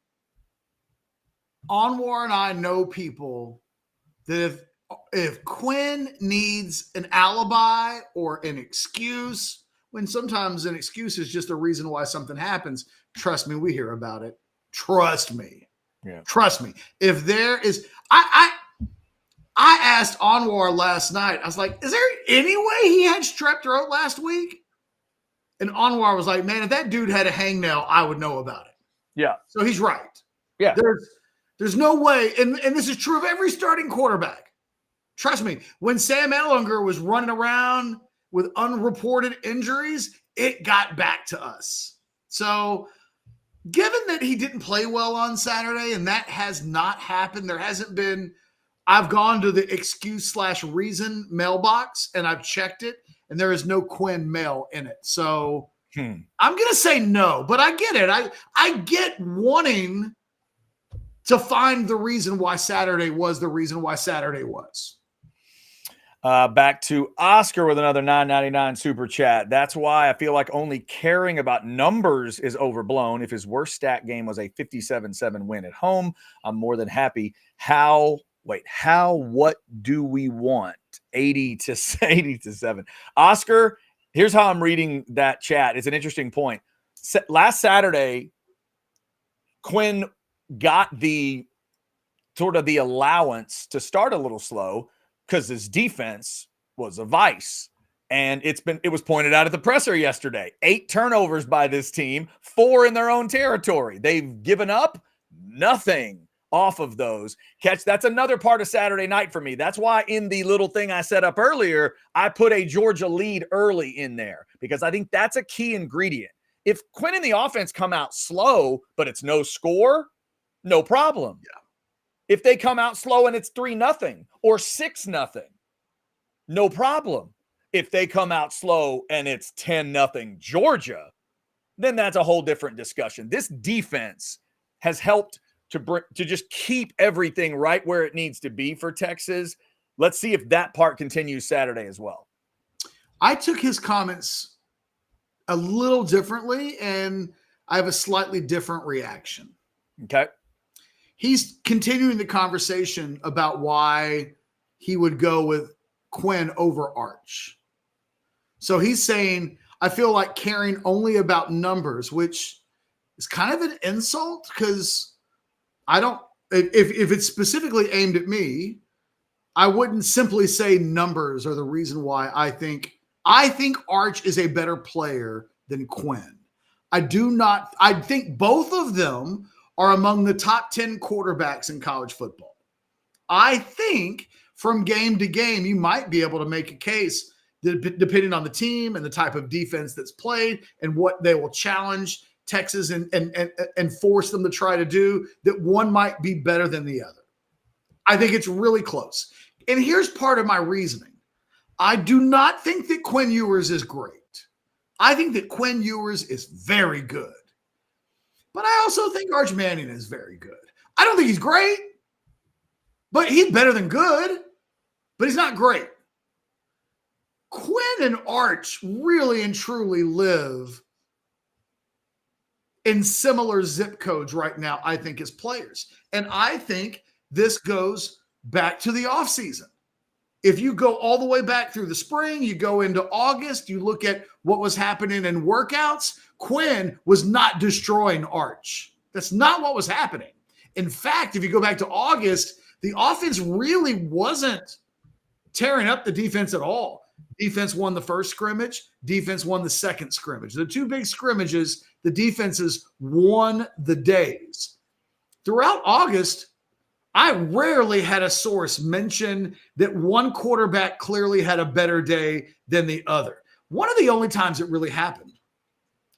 Anwar and I know people that if Quinn needs an alibi or an excuse, when sometimes an excuse is just a reason why something happens, trust me, we hear about it. Trust me. Yeah. Trust me. If there is, I asked Anwar last night, I was like, is there any way he had strep throat last week? And Anwar was like, man, if that dude had a hangnail, I would know about it. Yeah. So he's right. Yeah. There's no way. And this is true of every starting quarterback. Trust me. When Sam Ehlinger was running around with unreported injuries, it got back to us. So given that he didn't play well on Saturday and that has not happened, there hasn't been, I've gone to the excuse/reason mailbox and I've checked it and there is no Quinn mail in it. So I'm going to say no, but I get it. I get wanting to find the reason why Saturday was the reason why Saturday was. Back to Oscar with another $9.99 super chat. That's why I feel like only caring about numbers is overblown. If his worst stat game was a 57-7 win at home, I'm more than happy. What do we want? 80-7. Oscar, here's how I'm reading that chat. It's an interesting point. Last Saturday, Quinn got the sort of the allowance to start a little slow because his defense was a vice. And it was pointed out at the presser yesterday. 8 turnovers by this team, 4 in their own territory. They've given up nothing off of those. That's another part of Saturday night for me. That's why in the little thing I set up earlier, I put a Georgia lead early in there because I think that's a key ingredient. If Quinn and the offense come out slow, but it's no score, no problem. Yeah. If they come out slow and it's 3-0 or 6-0, no problem. If they come out slow and it's 10-0 Georgia, then that's a whole different discussion. This defense has helped to just keep everything right where it needs to be for Texas. Let's see if that part continues Saturday as well. I took his comments a little differently, and I have a slightly different reaction. Okay. He's continuing the conversation about why he would go with Quinn over Arch. So he's saying, I feel like caring only about numbers, which is kind of an insult because I don't, if it's specifically aimed at me, I wouldn't simply say numbers are the reason why I think Arch is a better player than Quinn. I think both of them are among the top 10 quarterbacks in college football. I think from game to game, you might be able to make a case that depending on the team and the type of defense that's played and what they will challenge Texas and force them to try to do, that one might be better than the other. I think it's really close. And here's part of my reasoning. I do not think that Quinn Ewers is great. I think that Quinn Ewers is very good. But I also think Arch Manning is very good. I don't think he's great, but he's better than good, but he's not great. Quinn and Arch really and truly live in similar zip codes right now, I think, as players. And I think this goes back to the offseason. If you go all the way back through the spring, you go into August, you look at what was happening in workouts, Quinn was not destroying Arch. That's not what was happening. In fact, if you go back to August, the offense really wasn't tearing up the defense at all. Defense won the first scrimmage. Defense won the second scrimmage. The two big scrimmages, the defenses won the days. Throughout August, I rarely had a source mention that one quarterback clearly had a better day than the other. One of the only times it really happened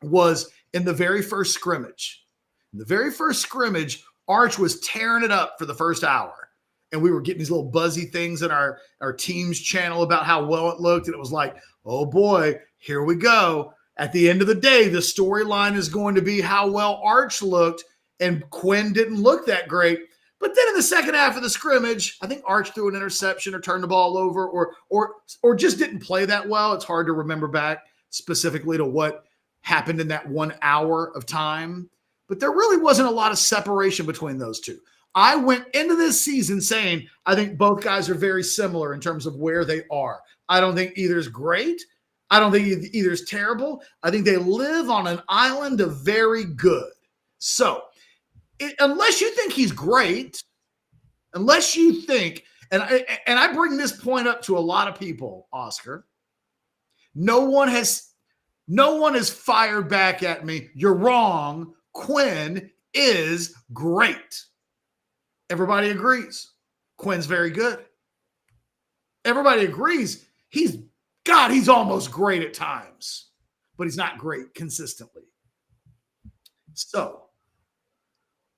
was in the very first scrimmage. In the very first scrimmage, Arch was tearing it up for the first hour. And we were getting these little buzzy things in our team's channel about how well it looked. And it was like, oh boy, here we go. At the end of the day, the storyline is going to be how well Arch looked. And Quinn didn't look that great. But then in the second half of the scrimmage, I think Arch threw an interception or turned the ball over or just didn't play that well. It's hard to remember back specifically to what happened in that 1 hour of time. But there really wasn't a lot of separation between those two. I went into this season saying I think both guys are very similar in terms of where they are. I don't think either is great. I don't think either is terrible. I think they live on an island of very good. So unless you think he's great, unless you think, and I bring this point up to a lot of people, Oscar, no one has fired back at me. You're wrong. Quinn is great. Everybody agrees. Quinn's very good. Everybody agrees. He's almost great at times, but he's not great consistently. So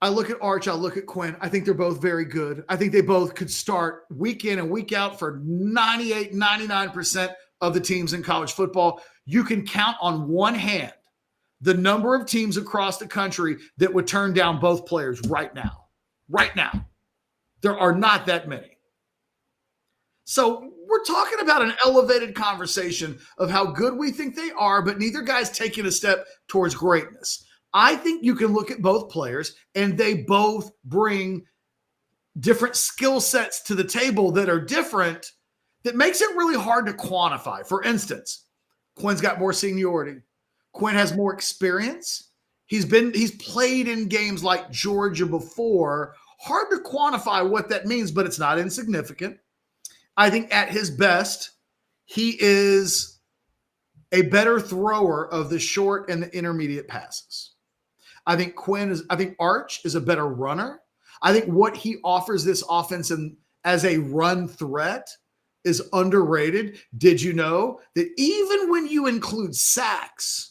I look at Arch, I look at Quinn. I think they're both very good. I think they both could start week in and week out for 98, 99% of the teams in college football. You can count on one hand the number of teams across the country that would turn down both players right now. Right now. There are not that many. So we're talking about an elevated conversation of how good we think they are, but neither guy's taking a step towards greatness. I think you can look at both players and they both bring different skill sets to the table that are different, that makes it really hard to quantify. For instance, Quinn's got more seniority. Quinn has more experience. He's played in games like Georgia before. Hard to quantify what that means, but it's not insignificant. I think at his best, he is a better thrower of the short and the intermediate passes. I think Arch is a better runner. I think what he offers this offense as a run threat is underrated. Did you know that even when you include sacks,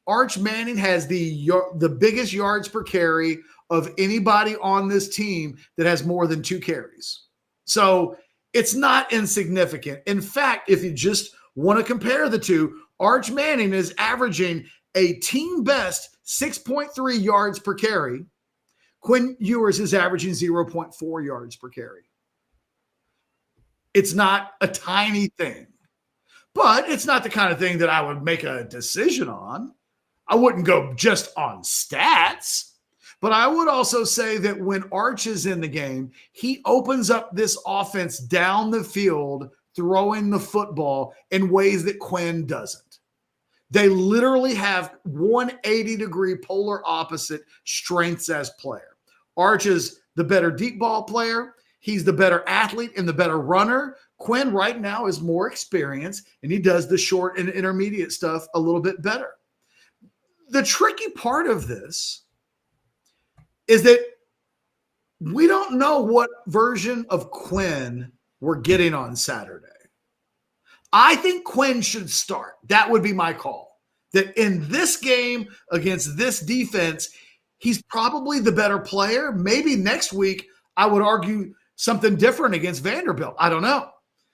Arch Manning has the biggest yards per carry of anybody on this team that has more than 2 carries? So it's not insignificant. In fact, if you just want to compare the two, Arch Manning is averaging a team best 6.3 yards per carry. Quinn Ewers is averaging 0.4 yards per carry. It's not a tiny thing, but it's not the kind of thing that I would make a decision on. I wouldn't go just on stats, but I would also say that when Arch is in the game, he opens up this offense down the field, throwing the football in ways that Quinn doesn't. They literally have 180-degree polar opposite strengths as player. Arch is the better deep ball player. He's the better athlete and the better runner. Quinn right now is more experienced, and he does the short and intermediate stuff a little bit better. The tricky part of this is that we don't know what version of Quinn we're getting on Saturday. I think Quinn should start. That would be my call. That in this game against this defense, he's probably the better player. Maybe next week I would argue something different against Vanderbilt. I don't know.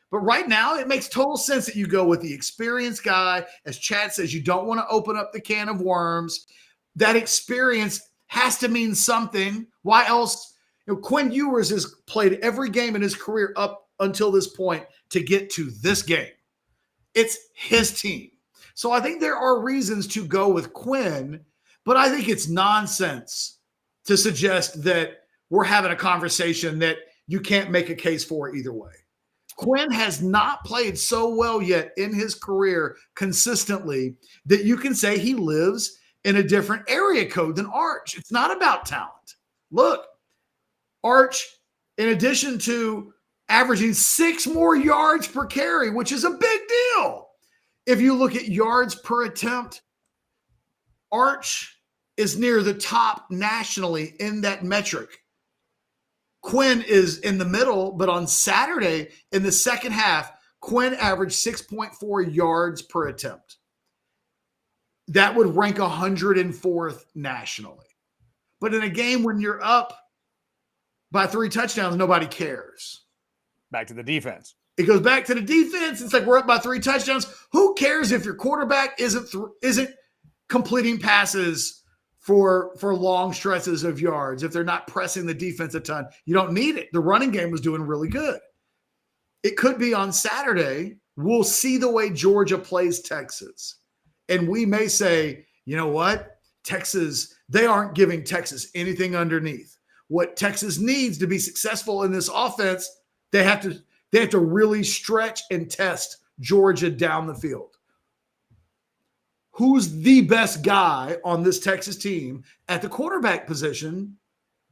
But right now, it makes total sense that you go with the experienced guy. As Chad says, you don't want to open up the can of worms. That experience has to mean something. Why else? Quinn Ewers has played every game in his career up until this point to get to this game. It's his team. So I think there are reasons to go with Quinn, but I think it's nonsense to suggest that we're having a conversation that you can't make a case for either way. Quinn has not played so well yet in his career consistently that you can say he lives in a different area code than Arch. It's not about talent. Look, Arch, in addition to averaging 6 more yards per carry, which is a big deal. If you look at yards per attempt, Arch is near the top nationally in that metric. Quinn is in the middle, but on Saturday in the second half, Quinn averaged 6.4 yards per attempt. That would rank 104th nationally. But in a game when you're up by 3 touchdowns, nobody cares. Back to the defense. It goes back to the defense. It's like we're up by 3 touchdowns. Who cares if your quarterback isn't completing passes for long stretches of yards, if they're not pressing the defense a ton? You don't need it. The running game was doing really good. It could be on Saturday. We'll see the way Georgia plays Texas. And we may say, you know what? Texas, they aren't giving Texas anything underneath. What Texas needs to be successful in this offense, they have to really stretch and test Georgia down the field. Who's the best guy on this Texas team at the quarterback position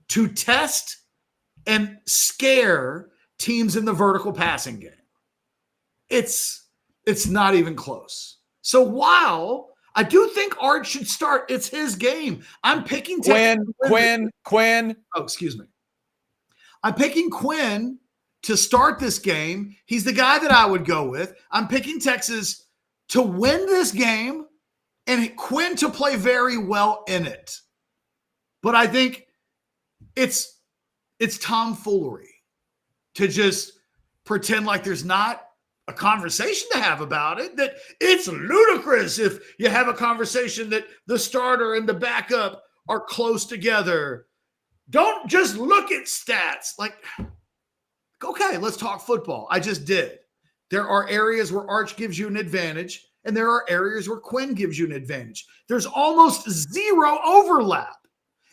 to test and scare teams in the vertical passing game? It's not even close. So while I do think Arch should start, it's his game. I'm picking Quinn. Oh, excuse me. I'm picking Quinn to start this game. He's the guy that I would go with. I'm picking Texas to win this game and Quinn to play very well in it. But I think it's tomfoolery to just pretend like there's not a conversation to have about it, that it's ludicrous if you have a conversation that the starter and the backup are close together. Don't just look at stats. Like, okay, let's talk football. I just did. There are areas where Arch gives you an advantage, and there are areas where Quinn gives you an advantage. There's almost zero overlap.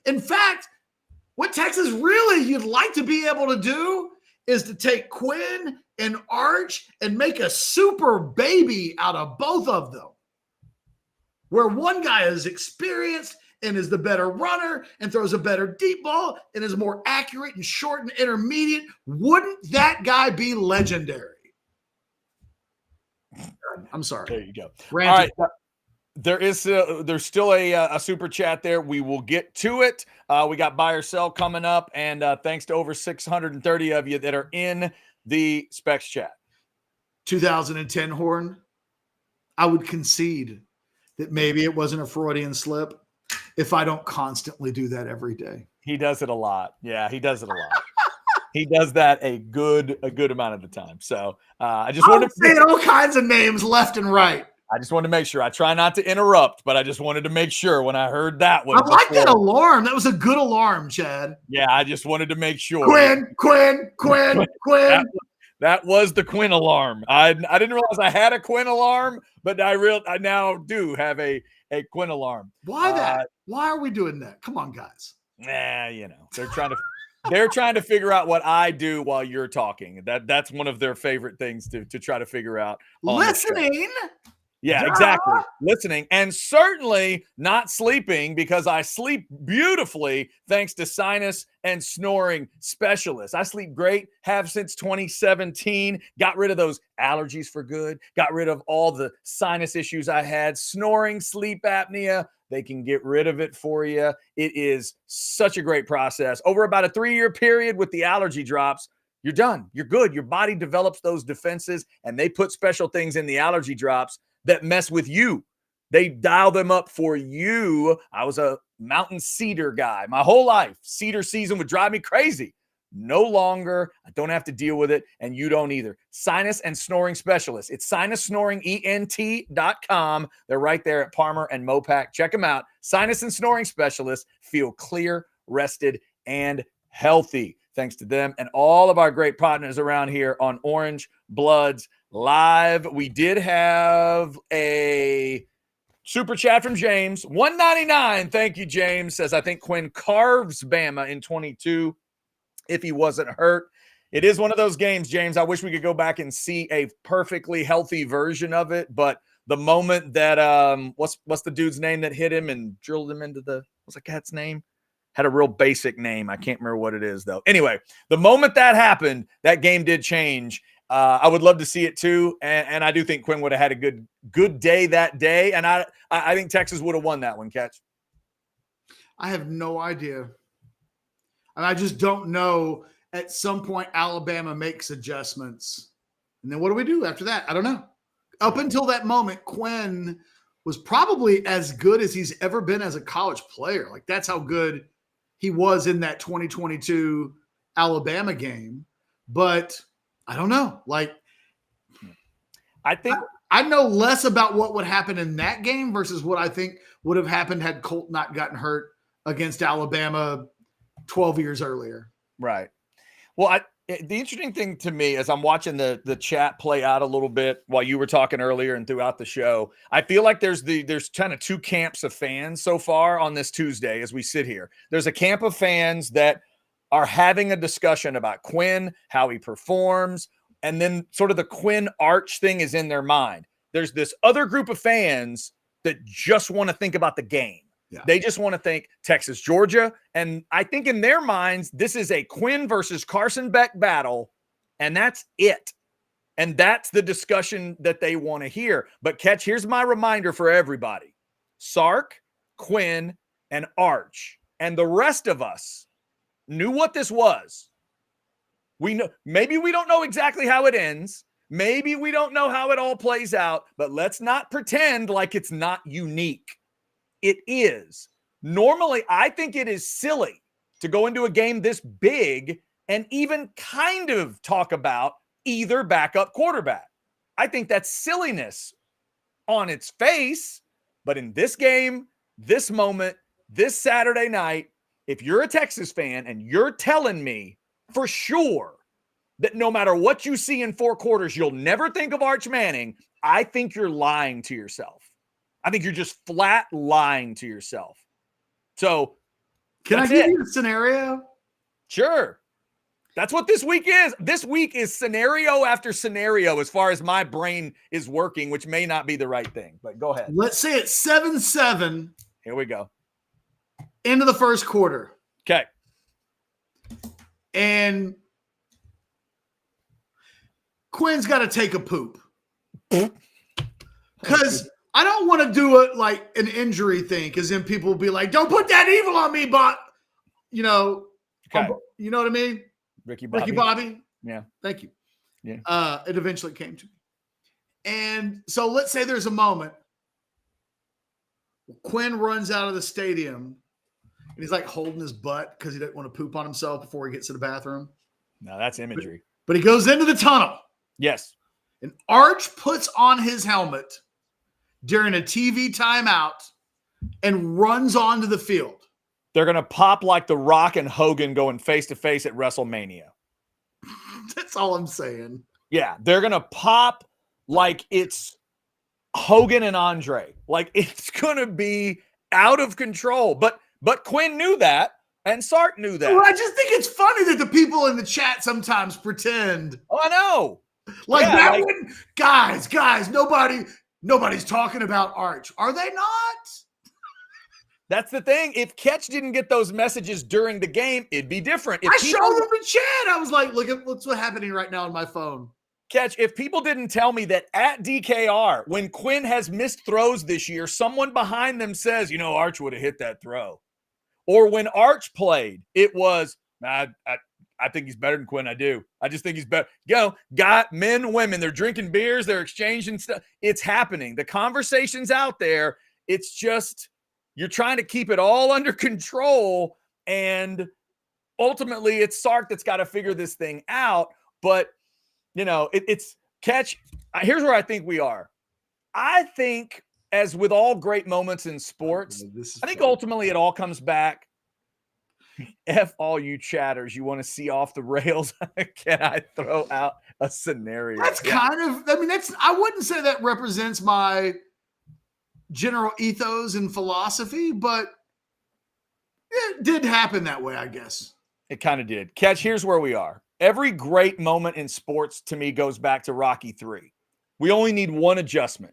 In fact, what Texas really you'd like to be able to do is to take Quinn and Arch and make a super baby out of both of them, where one guy is experienced and is the better runner and throws a better deep ball and is more accurate and short and intermediate. Wouldn't that guy be legendary? I'm sorry. There you go. Ranting. All right. There's still a super chat there. We will get to it. We got buy or sell coming up, and thanks to over 630 of you that are in the Specs chat. 2010 Horn, I would concede that maybe it wasn't a Freudian slip if I don't constantly do that every day. He does it a lot. Yeah, he does it a lot. He does that a good amount of the time. So I just wanted to say all kinds of names left and right. I just wanted to make sure. I try not to interrupt, but I just wanted to make sure when I heard that one. I like that alarm. That was a good alarm, Chad. Yeah, I just wanted to make sure. Quinn. That was the Quinn alarm. I didn't realize I had a Quinn alarm, but I now do have a Quinn alarm. Why that? Why are we doing that? Come on, guys. They're trying to figure out what I do while you're talking. That's one of their favorite things to try to figure out. Listening. Yeah, exactly. Listening and certainly not sleeping because I sleep beautifully thanks to sinus and snoring specialists. I sleep great, have since 2017, got rid of those allergies for good, got rid of all the sinus issues I had, snoring, sleep apnea. They can get rid of it for you. It is such a great process. Over about a 3-year period with the allergy drops, you're done. You're good. Your body develops those defenses, and they put special things in the allergy drops that mess with you. They dial them up for you. I was a mountain cedar guy my whole life. Cedar season would drive me crazy. No longer. I don't have to deal with it, and you don't either. Sinus and snoring specialists. It's sinussnoringent.com. They're right there at Palmer and Mopac. Check them out. Sinus and snoring specialists. Feel clear, rested, and healthy. Thanks to them and all of our great partners around here on Orangebloods Live. We did have a super chat from James. $1.99. Thank you, James. Says, I think Quinn carves Bama in 22 if he wasn't hurt. It is one of those games, James. I wish we could go back and see a perfectly healthy version of it. But the moment that what's the dude's name that hit him and drilled him into what's the cat's name? Had a real basic name. I can't remember what it is, though. Anyway, the moment that happened, that game did change. I would love to see it, too. And I do think Quinn would have had a good day that day. And I think Texas would have won that one, Catch. I have no idea. And I just don't know. At some point, Alabama makes adjustments. And then what do we do after that? I don't know. Up until that moment, Quinn was probably as good as he's ever been as a college player. Like, that's how good he was in that 2022 Alabama game. But I don't know. Like, I think I know less about what would happen in that game versus what I think would have happened had Colt not gotten hurt against Alabama 12 years earlier. Right. Well, the interesting thing to me as I'm watching the chat play out a little bit while you were talking earlier and throughout the show, I feel like there's kind of two camps of fans so far on this Tuesday as we sit here. There's a camp of fans that are having a discussion about Quinn, how he performs, and then sort of the Quinn arch thing is in their mind. There's this other group of fans that just want to think about the game. Yeah. They just want to think Texas, Georgia. And I think in their minds, this is a Quinn versus Carson Beck battle, and that's it. And that's the discussion that they want to hear. But Catch, here's my reminder for everybody. Sark, Quinn, and Arch, and the rest of us knew what this was. We know, maybe we don't know exactly how it ends. Maybe we don't know how it all plays out, but let's not pretend like it's not unique. It is. Normally, I think it is silly to go into a game this big and even kind of talk about either backup quarterback. I think that's silliness on its face. But in this game, this moment, this Saturday night, if you're a Texas fan and you're telling me for sure that no matter what you see in 4 quarters, you'll never think of Arch Manning, I think you're lying to yourself. I think you're just flat lying to yourself. So, can I give you a scenario? Sure. That's what this week is. This week is scenario after scenario as far as my brain is working, which may not be the right thing, but go ahead. Let's say it's 7-7. Here we go. Into the first quarter. Okay. And Quinn's got to take a poop. Because I don't want to do it like an injury thing, because then people will be like, don't put that evil on me, but, you know, okay. You know what I mean? Ricky Bobby. Yeah. Thank you. Yeah. It eventually came to me. And so let's say there's a moment. Quinn runs out of the stadium and he's like holding his butt because he doesn't want to poop on himself before he gets to the bathroom. No, that's imagery. But he goes into the tunnel. Yes. And Arch puts on his helmet during a TV timeout and runs onto the field. They're going to pop like The Rock and Hogan going face-to-face at WrestleMania. That's all I'm saying. Yeah, they're going to pop like it's Hogan and Andre. Like, it's going to be out of control. But Quinn knew that, and Sark knew that. Well, I just think it's funny that the people in the chat sometimes pretend. Oh, I know. Like, yeah, that wouldn't – guys, nobody Nobody's talking about Arch. Are they not? That's the thing. If Ketch didn't get those messages during the game, it'd be different. If I showed them to Chad. I was like, look at what's happening right now on my phone. Ketch, if people didn't tell me that at DKR, when Quinn has missed throws this year, someone behind them says, Arch would have hit that throw. Or when Arch played, it was, I think he's better than Quinn. I do. I just think he's better. Got men, women, they're drinking beers, they're exchanging stuff. It's happening. The conversation's out there. It's just, you're trying to keep it all under control. And ultimately, it's Sark that's got to figure this thing out. But, it's Ketch. Here's where I think we are. I think, as with all great moments in sports, I think ultimately it all comes back. F all you chatters. You want to see off the rails? Can I throw out a scenario? That's I wouldn't say that represents my general ethos and philosophy, but it did happen that way, I guess. It kind of did. Ketch, here's where we are. Every great moment in sports to me goes back to Rocky III. We only need one adjustment.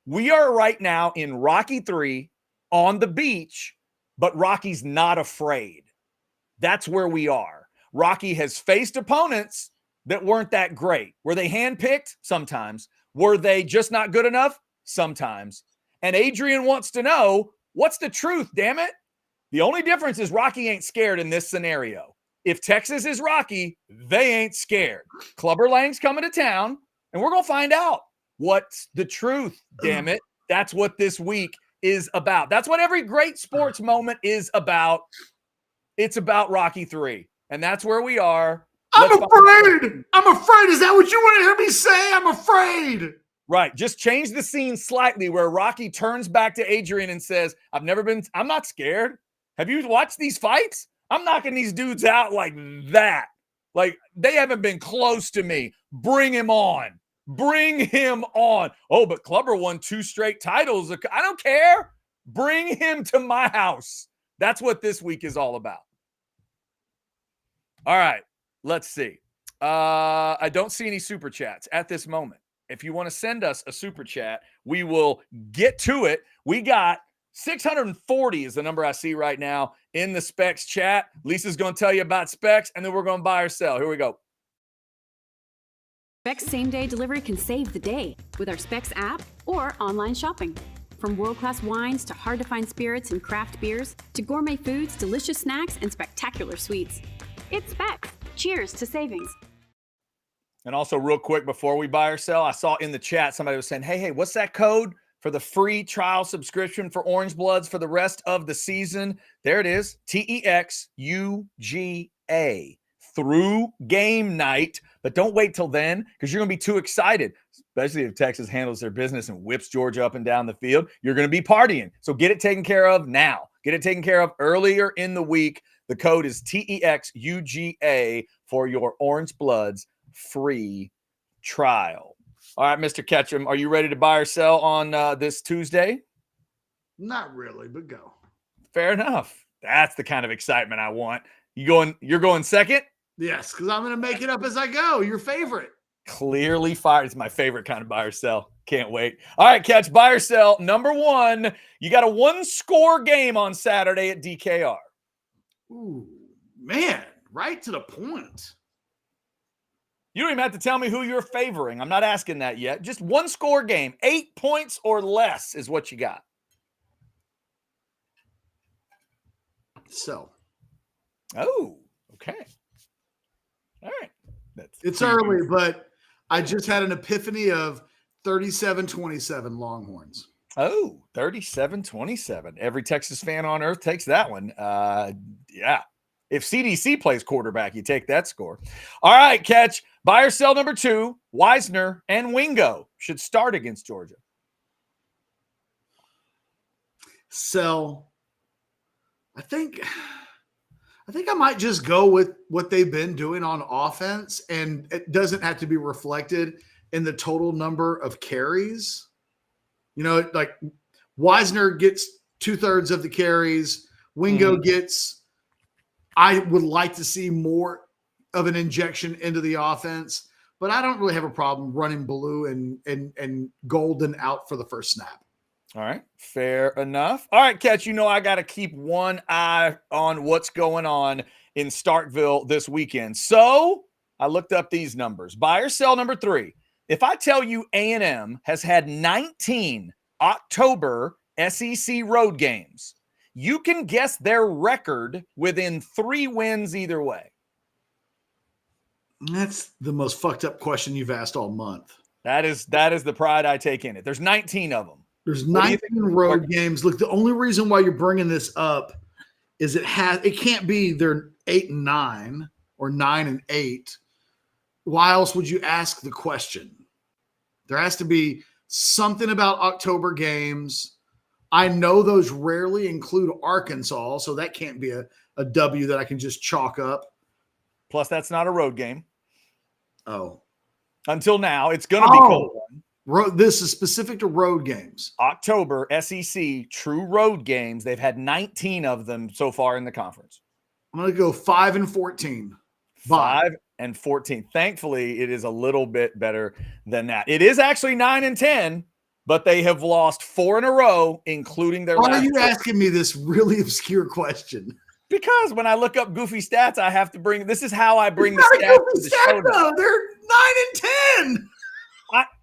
We are right now in Rocky III on the beach, but Rocky's not afraid. That's where we are. Rocky has faced opponents that weren't that great. Were they handpicked? Sometimes. Were they just not good enough? Sometimes. And Adrian wants to know, what's the truth, damn it? The only difference is Rocky ain't scared in this scenario. If Texas is Rocky, they ain't scared. Clubber Lang's coming to town, and we're going to find out what's the truth, damn it. That's what this week is about. That's what every great sports moment is about. It's about Rocky III, and that's where we are. I'm afraid. I'm afraid. Is that what you want to hear me say? I'm afraid. Right. Just change the scene slightly where Rocky turns back to Adrian and says, I'm not scared. Have you watched these fights? I'm knocking these dudes out like that. Like, they haven't been close to me. Bring him on. Bring him on. Oh, but Clubber won 2 straight titles. I don't care. Bring him to my house. That's what this week is all about. All right. Let's see. I don't see any super chats at this moment. If you want to send us a super chat, we will get to it. We got 640 is the number I see right now in the Specs chat. Lisa's going to tell you about Specs, and then we're going to buy or sell. Here we go. Specs same-day delivery can save the day with our Specs app or online shopping. From world-class wines to hard-to-find spirits and craft beers to gourmet foods, delicious snacks, and spectacular sweets. It's Specs. Cheers to savings. And also, real quick, before we buy or sell, I saw in the chat somebody was saying, hey, what's that code for the free trial subscription for Orangebloods for the rest of the season? There it is, TEXUGA, through game night. But don't wait till then, because you're going to be too excited, especially if Texas handles their business and whips Georgia up and down the field. You're going to be partying. So get it taken care of now. Get it taken care of earlier in the week. The code is TEXUGA for your Orangebloods free trial. All right, Mr. Ketchum, are you ready to buy or sell on this Tuesday? Not really, but go. Fair enough. That's the kind of excitement I want. You're going second? Yes, because I'm going to make it up as I go. Your favorite. Clearly fired. It's my favorite kind of buy or sell. Can't wait. All right, Catch, buy or sell. Number 1, you got a 1-score game on Saturday at DKR. Ooh, man, right to the point. You don't even have to tell me who you're favoring. I'm not asking that yet. Just 1-score game. 8 points or less is what you got. So. Oh, okay. All right. It's early, but I just had an epiphany of 37-27 Longhorns. Oh, 37-27. Every Texas fan on earth takes that one. Yeah. If CDC plays quarterback, you take that score. All right, Catch. Buy or sell number 2, Wisner and Wingo should start against Georgia. Sell. I think I might just go with what they've been doing on offense, and it doesn't have to be reflected in the total number of carries. You know, like Wisner gets 2/3 of the carries. Wingo gets, I would like to see more of an injection into the offense, but I don't really have a problem running blue and golden out for the first snap. All right, fair enough. All right, Catch, I got to keep one eye on what's going on in Starkville this weekend. So I looked up these numbers. Buy or sell number 3. If I tell you A&M has had 19 October SEC road games, you can guess their record within 3 wins either way. That's the most fucked up question you've asked all month. That is the pride I take in it. There's 19 of them. There's 19 road games. Look, the only reason why you're bringing this up is it can't be they're 8-9 or 9-8. Why else would you ask the question? There has to be something about October games. I know those rarely include Arkansas, so that can't be a W that I can just chalk up. Plus, that's not a road game. Oh. Until now, it's going to be cold. This is specific to road games. October, SEC, true road games. They've had 19 of them so far in the conference. I'm going to go 5-14. 5-14. Thankfully, it is a little bit better than that. It is actually 9-10, but they have lost 4 in a row, including their last. Why are you asking me this really obscure question? Because when I look up goofy stats, I have to bring – this is how I bring the stats to the show. No, they're 9-10.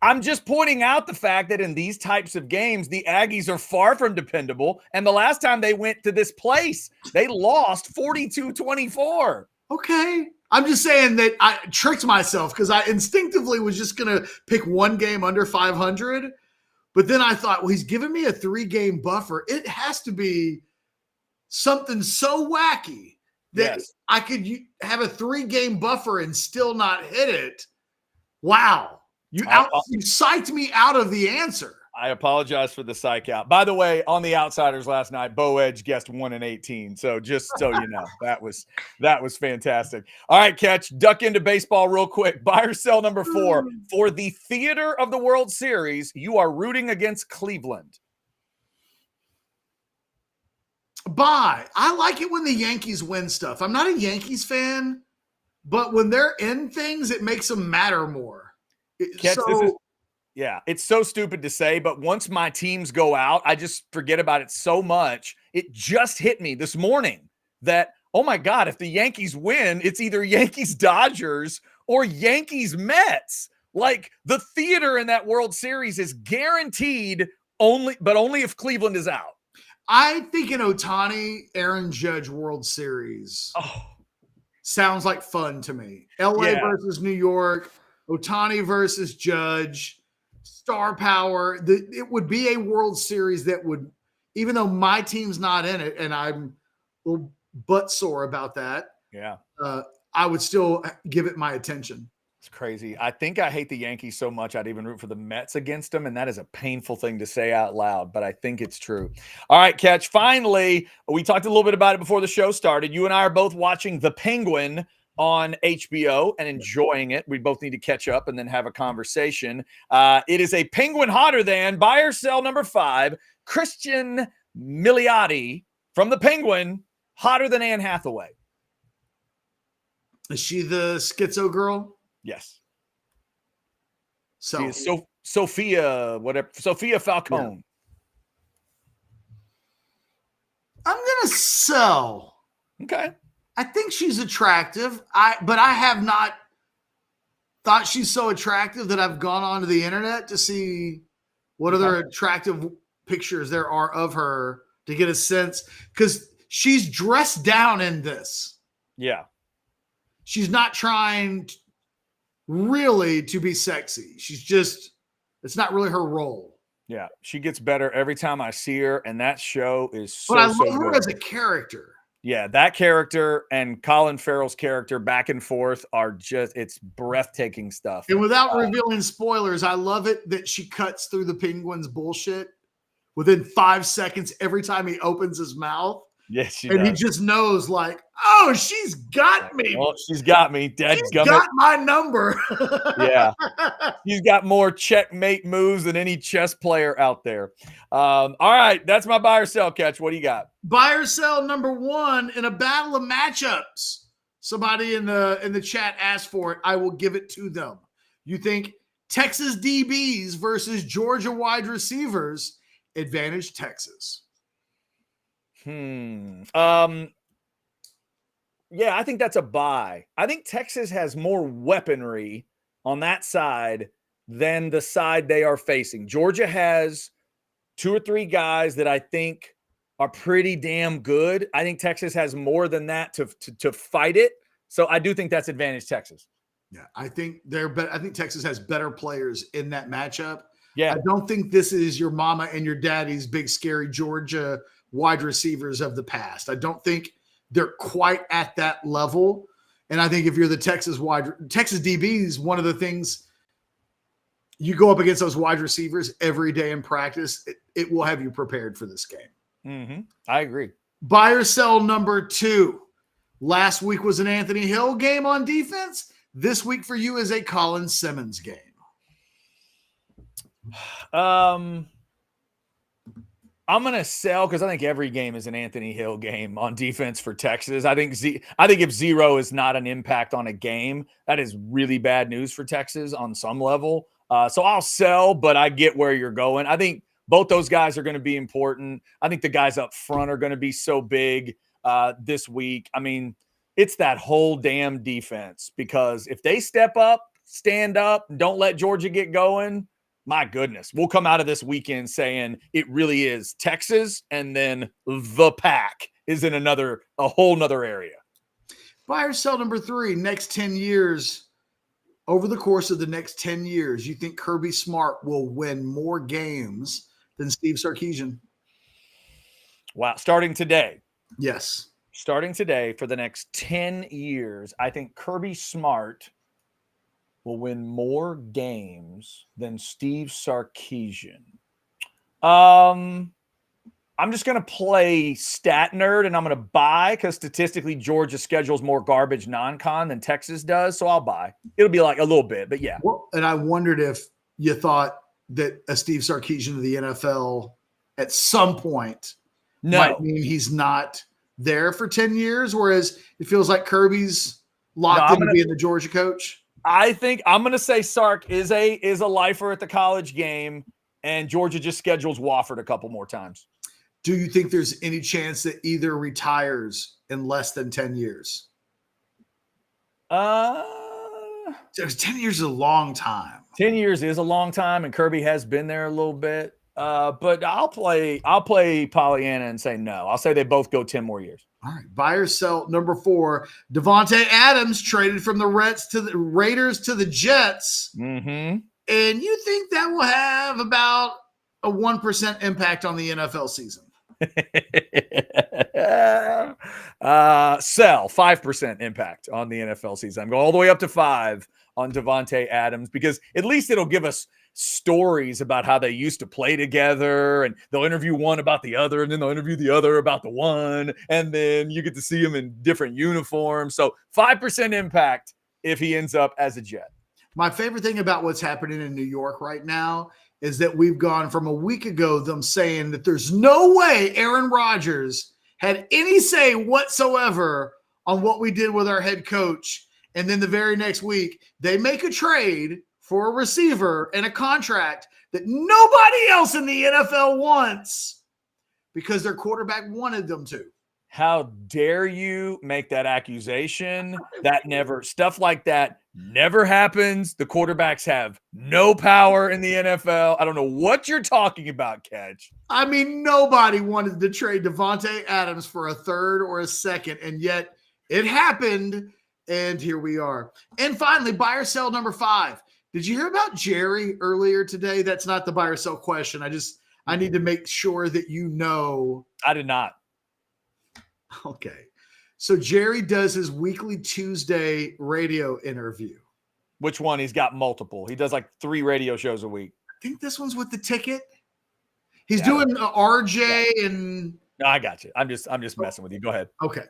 I'm just pointing out the fact that in these types of games, the Aggies are far from dependable. And the last time they went to this place, they lost 42-24. Okay. I'm just saying that I tricked myself because I instinctively was just going to pick one game under 500. But then I thought, well, he's giving me a 3-game buffer. It has to be something so wacky that I could have a 3-game buffer and still not hit it. Wow. You psyched me out of the answer. I apologize for the psych out. By the way, on the Outsiders last night, Bo Edge guessed 1-18. So just so you know, that was fantastic. All right, Catch, duck into baseball real quick. Buy or sell number 4. For the theater of the World Series, you are rooting against Cleveland. Buy. I like it when the Yankees win stuff. I'm not a Yankees fan, but when they're in things, it makes them matter more. Catch, it's so stupid to say, but once my teams go out, I just forget about it so much. It just hit me this morning that, oh my God, if the Yankees win, it's either Yankees Dodgers or Yankees Mets. Like the theater in that World Series is guaranteed only if Cleveland is out. I think an Ohtani Aaron Judge World Series sounds like fun to me. LA versus New York. Ohtani versus Judge, star power. It would be a World Series that would, even though my team's not in it, and I'm a little butt sore about that. Yeah. I would still give it my attention. It's crazy. I think I hate the Yankees so much I'd even root for the Mets against them, and that is a painful thing to say out loud, but I think it's true. All right, Catch. Finally, we talked a little bit about it before the show started. You and I are both watching The Penguin on HBO and enjoying it. We both need to catch up and then have a conversation. It is a Penguin hotter than buy or sell number 5, Christian Milioti from the Penguin, hotter than Anne Hathaway. Is she the schizo girl? Yes. So she is Sophia Falcone. Yeah. I'm gonna sell. Okay. I think she's attractive. But I have not thought she's so attractive that I've gone onto the internet to see what other attractive pictures there are of her to get a sense, because she's dressed down in this. Yeah. She's not trying really to be sexy. It's not really her role. Yeah. She gets better every time I see her, and that show is so But I love her good as a character. Yeah, that character and Colin Farrell's character back and forth are it's breathtaking stuff. And without revealing spoilers, I love it that she cuts through the Penguin's bullshit within 5 seconds every time he opens his mouth. Yes, she and does. He just knows, like, oh, she's got me. Well, she's got me. She's got my number. Yeah. She's got more checkmate moves than any chess player out there. All right. That's my buy or sell, Catch. What do you got? Buy or sell number 1 in a battle of matchups. Somebody in the chat asked for it. I will give it to them. You think Texas DBs versus Georgia wide receivers, advantage Texas. Yeah, I think that's a buy. I think Texas has more weaponry on that side than the side they are facing. Georgia has 2 or 3 guys that I think are pretty damn good. I think Texas has more than that to fight it. So I do think that's advantage Texas. Yeah, I think I think Texas has better players in that matchup. Yeah. I don't think this is your mama and your daddy's big scary Georgia wide receivers of the past. I don't think they're quite at that level. And I think if you're the Texas DBs, one of the things you go up against those wide receivers every day in practice, it will have you prepared for this game. Mm-hmm. I agree. Buy or sell number 2. Last week was an Anthony Hill game on defense. This week for you is a Colin Simmons game. I'm going to sell because I think every game is an Anthony Hill game on defense for Texas. I think if 0 is not an impact on a game, that is really bad news for Texas on some level. So I'll sell, but I get where you're going. I think both those guys are going to be important. I think the guys up front are going to be so big this week. I mean, it's that whole damn defense, because if they step up, stand up, and don't let Georgia get going, my goodness, we'll come out of this weekend saying it really is Texas, and then the pack is in a whole nother area. Buy or sell number 3, next 10 years. Over the course of the next 10 years, you think Kirby Smart will win more games than Steve Sarkisian? Wow. Starting today. Yes. Starting today for the next 10 years, I think Kirby Smart will win more games than Steve Sarkisian. I'm just going to play stat nerd, and I'm going to buy because statistically Georgia schedules more garbage non-con than Texas does, so I'll buy. It'll be like a little bit, but yeah. Well, and I wondered if you thought that a Steve Sarkisian of the NFL at some point might mean he's not there for 10 years, whereas it feels like Kirby's locked into being the Georgia coach. I think I'm going to say Sark is a lifer at the college game, and Georgia just schedules Wofford a couple more times. Do you think there's any chance that either retires in less than 10 years? 10 years is a long time. 10 years is a long time, and Kirby has been there a little bit. But I'll play Pollyanna and say no. I'll say they both go 10 more years. All right. Buy or sell number 4. Devontae Adams traded from the Raiders to the Jets. Mm-hmm. And you think that will have about a 1% impact on the NFL season? Sell 5% impact on the NFL season. I'm going all the way up to 5 on Devontae Adams, because at least it'll give us stories about how they used to play together, and they'll interview one about the other, and then they'll interview the other about the one, and then you get to see them in different uniforms. So 5% impact if he ends up as a Jet. My favorite thing about what's happening in New York right now is that we've gone from a week ago them saying that there's no way Aaron Rodgers had any say whatsoever on what we did with our head coach. And then the very next week, they make a trade for a receiver and a contract that nobody else in the NFL wants because their quarterback wanted them to. How dare you make that accusation? Stuff like that never happens. The quarterbacks have no power in the NFL. I don't know what you're talking about, Catch. I mean, nobody wanted to trade Devontae Adams for a third or a second, and yet it happened, and here we are. And finally, buy or sell number 5. Did you hear about Jerry earlier today? That's not the buy or sell question. I need to make sure that you know. I did not. Okay. So Jerry does his weekly Tuesday radio interview. Which one? He's got multiple. He does like 3 radio shows a week. I think this one's with the ticket. He's doing RJ and. No, I got you. I'm just messing with you. Go ahead. Okay.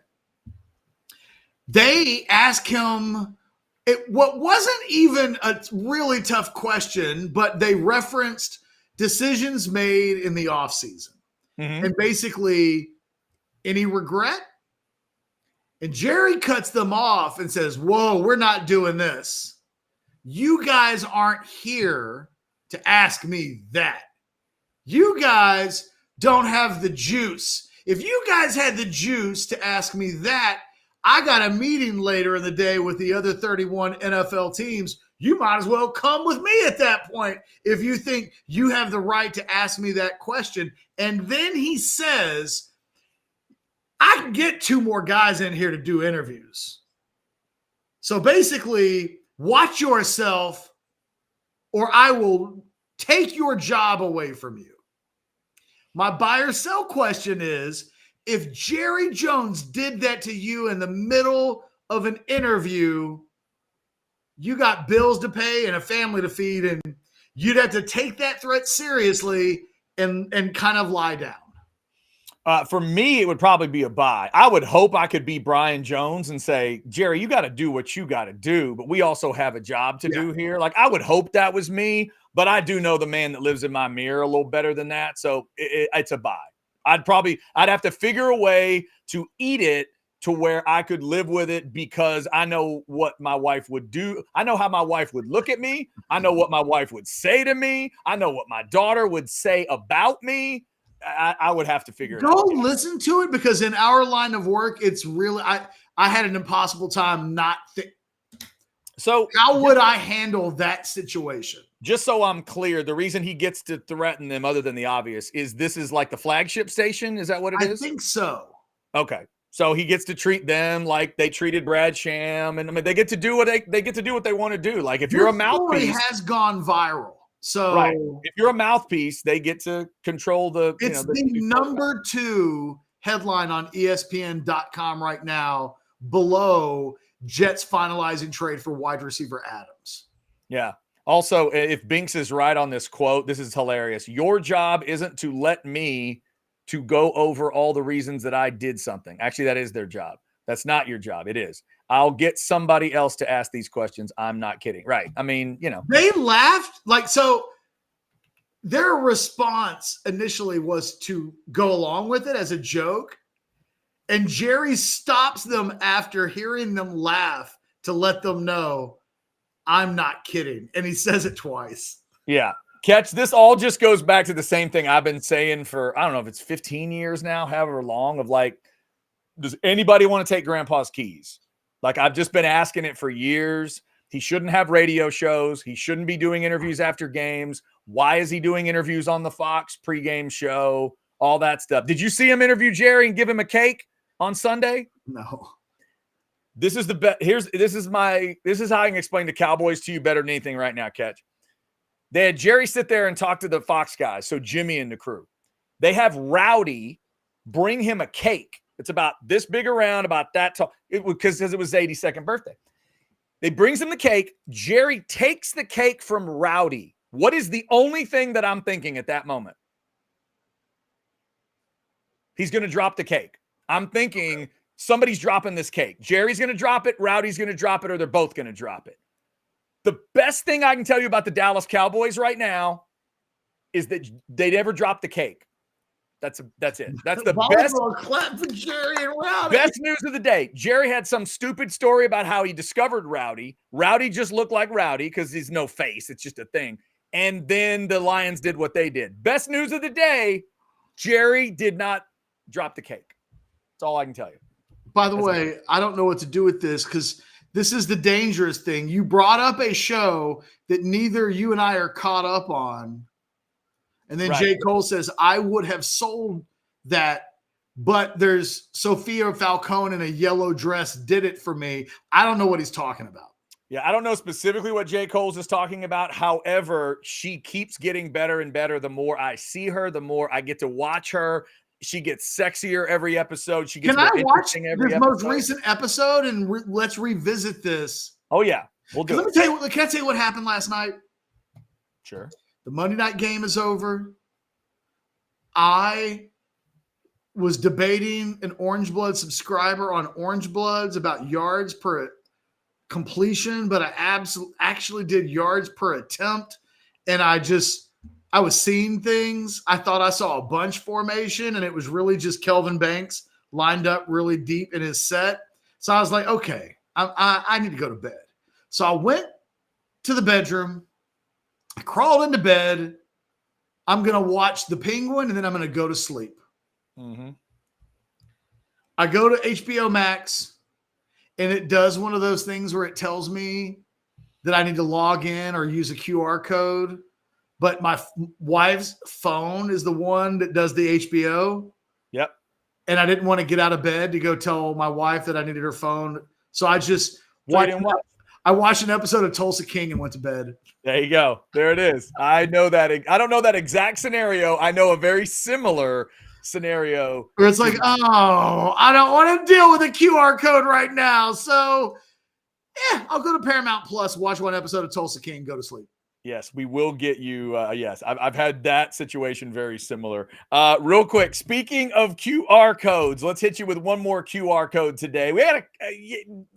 They ask him what wasn't even a really tough question, but they referenced decisions made in the offseason. Mm-hmm. And basically, any regret? And Jerry cuts them off and says, whoa, we're not doing this. you guys aren't here to ask me that. You guys don't have the juice. If you guys had the juice to ask me that, I got a meeting later in the day with the other 31 NFL teams. You might as well come with me at that point if you think you have the right to ask me that question. And then he says, I can get 2 more guys in here to do interviews. So basically, watch yourself or I will take your job away from you. My buy or sell question is, if Jerry Jones did that to you in the middle of an interview, you got bills to pay and a family to feed, and you'd have to take that threat seriously and kind of lie down. For me, it would probably be a buy. I would hope I could be Brian Jones and say, Jerry, you got to do what you got to do, but we also have a job to do here. Like, I would hope that was me, but I do know the man that lives in my mirror a little better than that. So it's a buy. I'd have to figure a way to eat it to where I could live with it, because I know what my wife would do. I know how my wife would look at me. I know what my wife would say to me. I know what my daughter would say about me. I would have to figure it out. Go listen to it, because in our line of work, it's really, I had an impossible time not So how would I handle that situation? Just so I'm clear, the reason he gets to threaten them, other than the obvious, is this is like the flagship station. Is that what it is? I think so. Okay. So he gets to treat them like they treated Brad Sham, and I mean they get to do what they get to do what they want to do. Like if you're a mouthpiece, has gone viral. So right. If you're a mouthpiece, they get to control the. It's the number 2 headline on ESPN.com right now, below Jets finalizing trade for wide receiver Adams. Yeah. Also, if Binks is right on this quote, this is hilarious. Your job isn't to let me to go over all the reasons that I did something. Actually, that is their job. That's not your job. It is. I'll get somebody else to ask these questions. I'm not kidding. Right. I mean, They laughed. So their response initially was to go along with it as a joke. And Jerry stops them after hearing them laugh to let them know, I'm not kidding. And he says it twice. Yeah. Catch, this all just goes back to the same thing I've been saying for, I don't know if it's 15 years now, however long, of like, does anybody want to take grandpa's keys? Like, I've just been asking it for years. He shouldn't have radio shows. He shouldn't be doing interviews after games. Why is he doing interviews on the Fox pregame show? All that stuff. Did you see him interview Jerry and give him a cake on Sunday? No. This is the best. This is how I can explain the Cowboys to you better than anything right now, Catch. They had Jerry sit there and talk to the Fox guys, so Jimmy and the crew. They have Rowdy bring him a cake. It's about this big around, about that tall, because it was his 82nd birthday. They brings him the cake. Jerry takes the cake from Rowdy. What is the only thing that I'm thinking at that moment? He's going to drop the cake. I'm thinking somebody's dropping this cake. Jerry's going to drop it. Rowdy's going to drop it, or they're both going to drop it. The best thing I can tell you about the Dallas Cowboys right now is that they never dropped the cake. That's it. That's the best clap for Jerry and Rowdy. Best news of the day. Jerry had some stupid story about how he discovered Rowdy. Rowdy just looked like Rowdy because he's no face. It's just a thing. And then the Lions did what they did. Best news of the day, Jerry did not drop the cake. That's all I can tell you. By the way, I don't know what to do with this, because this is the dangerous thing. You brought up a show that neither you and I are caught up on. And then J. Cole says, I would have sold that, but there's Sophia Falcone in a yellow dress did it for me. I don't know what he's talking about. Yeah, I don't know specifically what J. Cole's is talking about. However, she keeps getting better and better. The more I see her, the more I get to watch her. She gets sexier every episode. She gets Can more I watch every this episode. most recent episode and let's revisit this? Oh, yeah. We'll do Let me tell you, can I tell you what happened last night? Sure. The Monday night game is over. I was debating an Orangebloods subscriber on Orangebloods about yards per completion, but I actually did yards per attempt. And I was seeing things. I thought I saw a bunch formation, and it was really just Kelvin Banks lined up really deep in his set. So I was like, okay, I need to go to bed. So I went to the bedroom. I crawled into bed. I'm going to watch The Penguin, and then I'm going to go to sleep. Mm-hmm. I go to HBO Max, and it does one of those things where it tells me that I need to log in or use a QR code. But my wife's phone is the one that does the HBO. Yep. And I didn't want to get out of bed to go tell my wife that I needed her phone. So I just watched an episode of Tulsa King and went to bed. There you go. There it is. I know that. I don't know that exact scenario. I know a very similar scenario. Where it's like, oh, I don't want to deal with a QR code right now. So, I'll go to Paramount Plus, watch one episode of Tulsa King, go to sleep. Yes, we will get you. Yes, I've had that situation very similar. Real quick, speaking of QR codes, let's hit you with one more QR code today. We had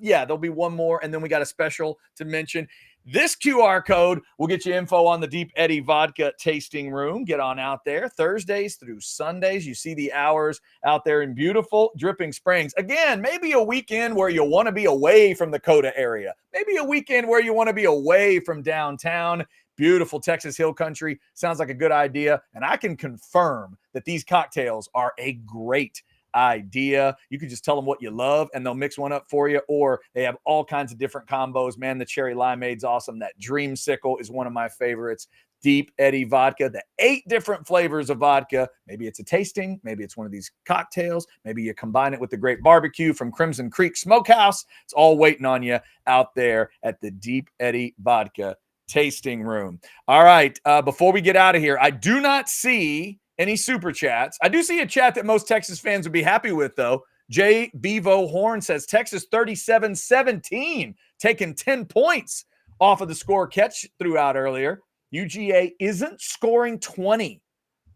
there'll be one more, and then we got a special to mention. This QR code will get you info on the Deep Eddy Vodka tasting room. Get on out there Thursdays through Sundays. You see the hours out there in beautiful Dripping Springs. Again, maybe a weekend where you want to be away from the Coda area. Maybe a weekend where you want to be away from downtown. Beautiful Texas Hill Country. Sounds like a good idea. And I can confirm that these cocktails are a great idea. You can just tell them what you love and they'll mix one up for you, or they have all kinds of different combos. Man, the cherry limeade's awesome. That dreamsicle is one of my favorites. Deep Eddy Vodka, the 8 different flavors of vodka. Maybe it's a tasting, maybe it's one of these cocktails, maybe you combine it with the great barbecue from Crimson Creek Smokehouse. It's all waiting on you out there at the Deep Eddy Vodka tasting room. All right, before we get out of here, I do not see any super chats. I do see a chat that most Texas fans would be happy with, though. J. Bevo Horn says Texas 37-17, taking 10 points off of the score catch throughout earlier. UGA isn't scoring 20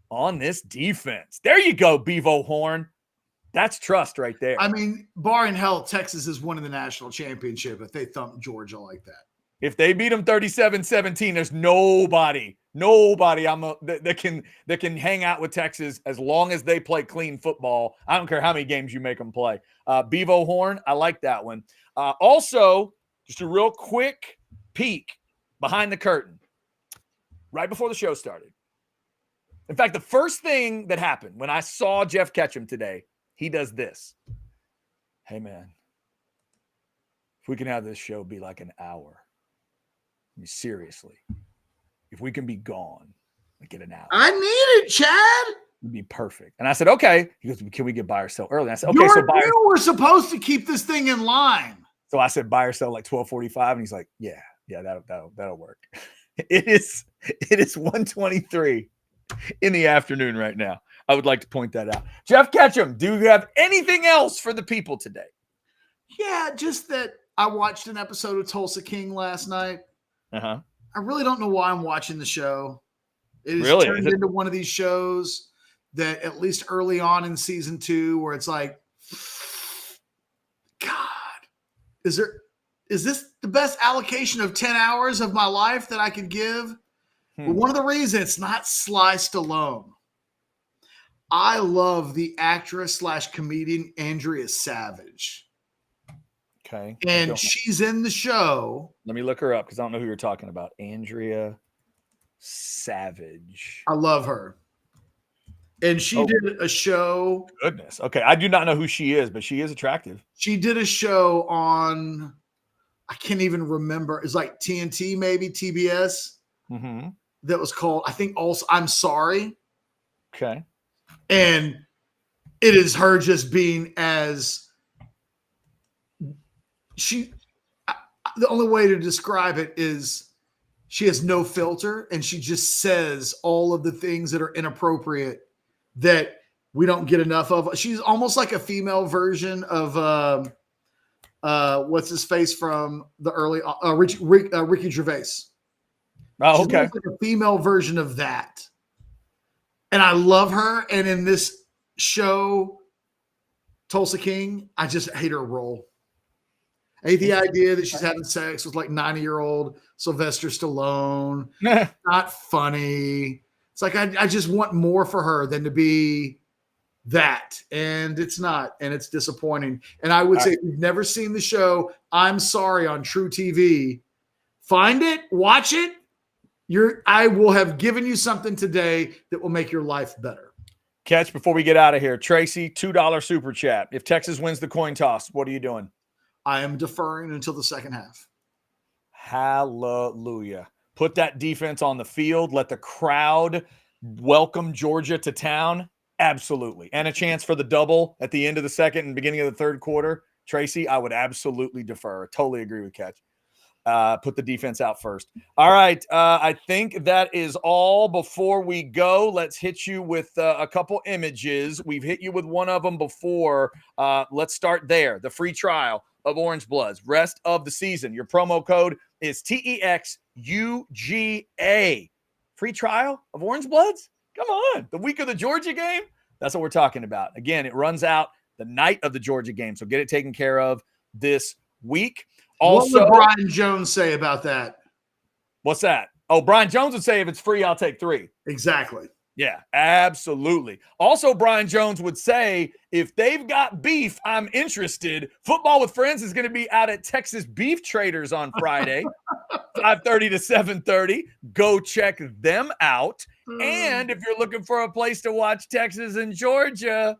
on this defense. There you go, Bevo Horn. That's trust right there. I mean, barring hell, Texas is winning the national championship if they thump Georgia like that. If they beat them 37-17, there's nobody that can hang out with Texas as long as they play clean football. I don't care how many games you make them play. Bevo Horn, I like that one. Also, just a real quick peek behind the curtain right before the show started. In fact, the first thing that happened when I saw Jeff Ketchum today, he does this. Hey, man, if we can have this show be like an hour, I mean, seriously, if we can be gone, like get an hour. I need it, Chad. It'd be perfect. And I said, okay. He goes, can we get buy or sell early? And I said, okay, you were supposed to keep this thing in line. So I said, buy or sell like 12:45. And he's like, yeah, that'll work. It is 1:23 in the afternoon right now. I would like to point that out. Jeff Ketchum, do you have anything else for the people today? Yeah, just that I watched an episode of Tulsa King last night. Uh-huh. I really don't know why I'm watching the show. It is really turned into one of these shows that at least early on in season 2 where it's like, God, is this the best allocation of 10 hours of my life that I could give? Well, one of the reasons it's not Sly Stallone. I love the actress / comedian Andrea Savage. Okay. And she's in the show. Let me look her up because I don't know who you're talking about. Andrea Savage. I love her. And she did a show. Goodness. Okay. I do not know who she is, but she is attractive. She did a show on, I can't even remember. It's like TNT, maybe TBS. Mm-hmm. That was called, I think also, I'm Sorry. Okay. And it is her just being as the only way to describe it is she has no filter and she just says all of the things that are inappropriate that we don't get enough of. She's almost like a female version of what's his face from the early Ricky Gervais. Oh, She's okay. like a female version of that. And I love her. And in this show, Tulsa King, I just hate her role. I hate the idea that she's having sex with like 90-year-old Sylvester Stallone. Not funny. It's like I just want more for her than to be that. And it's not. And it's disappointing. And I would say if you've never seen the show, I'm Sorry on True TV, Find it, watch it. I will have given you something today that will make your life better. Catch, before we get out of here, Tracy, $2 super chat. If Texas wins the coin toss, what are you doing? I am deferring until the second half. Hallelujah. Put that defense on the field. Let the crowd welcome Georgia to town. Absolutely. And a chance for the double at the end of the second and beginning of the third quarter. Tracy, I would absolutely defer. Totally agree with Catch. Put the defense out first. All right. I think that is all. Before we go, let's hit you with a couple images. We've hit you with one of them before. Let's start there. The free trial of Orangebloods. Rest of the season. Your promo code is TEXUGA. Free trial of Orangebloods? Come on. The week of the Georgia game? That's what we're talking about. Again, it runs out the night of the Georgia game. So get it taken care of this week. Also, what would Brian Jones say about that? What's that? Oh, Brian Jones would say if it's free, I'll take 3. Exactly. Yeah, absolutely. Also, Brian Jones would say if they've got beef, I'm interested. Football with Friends is going to be out at Texas Beef Traders on Friday, 5:30 to 7:30. Go check them out. And if you're looking for a place to watch Texas and Georgia,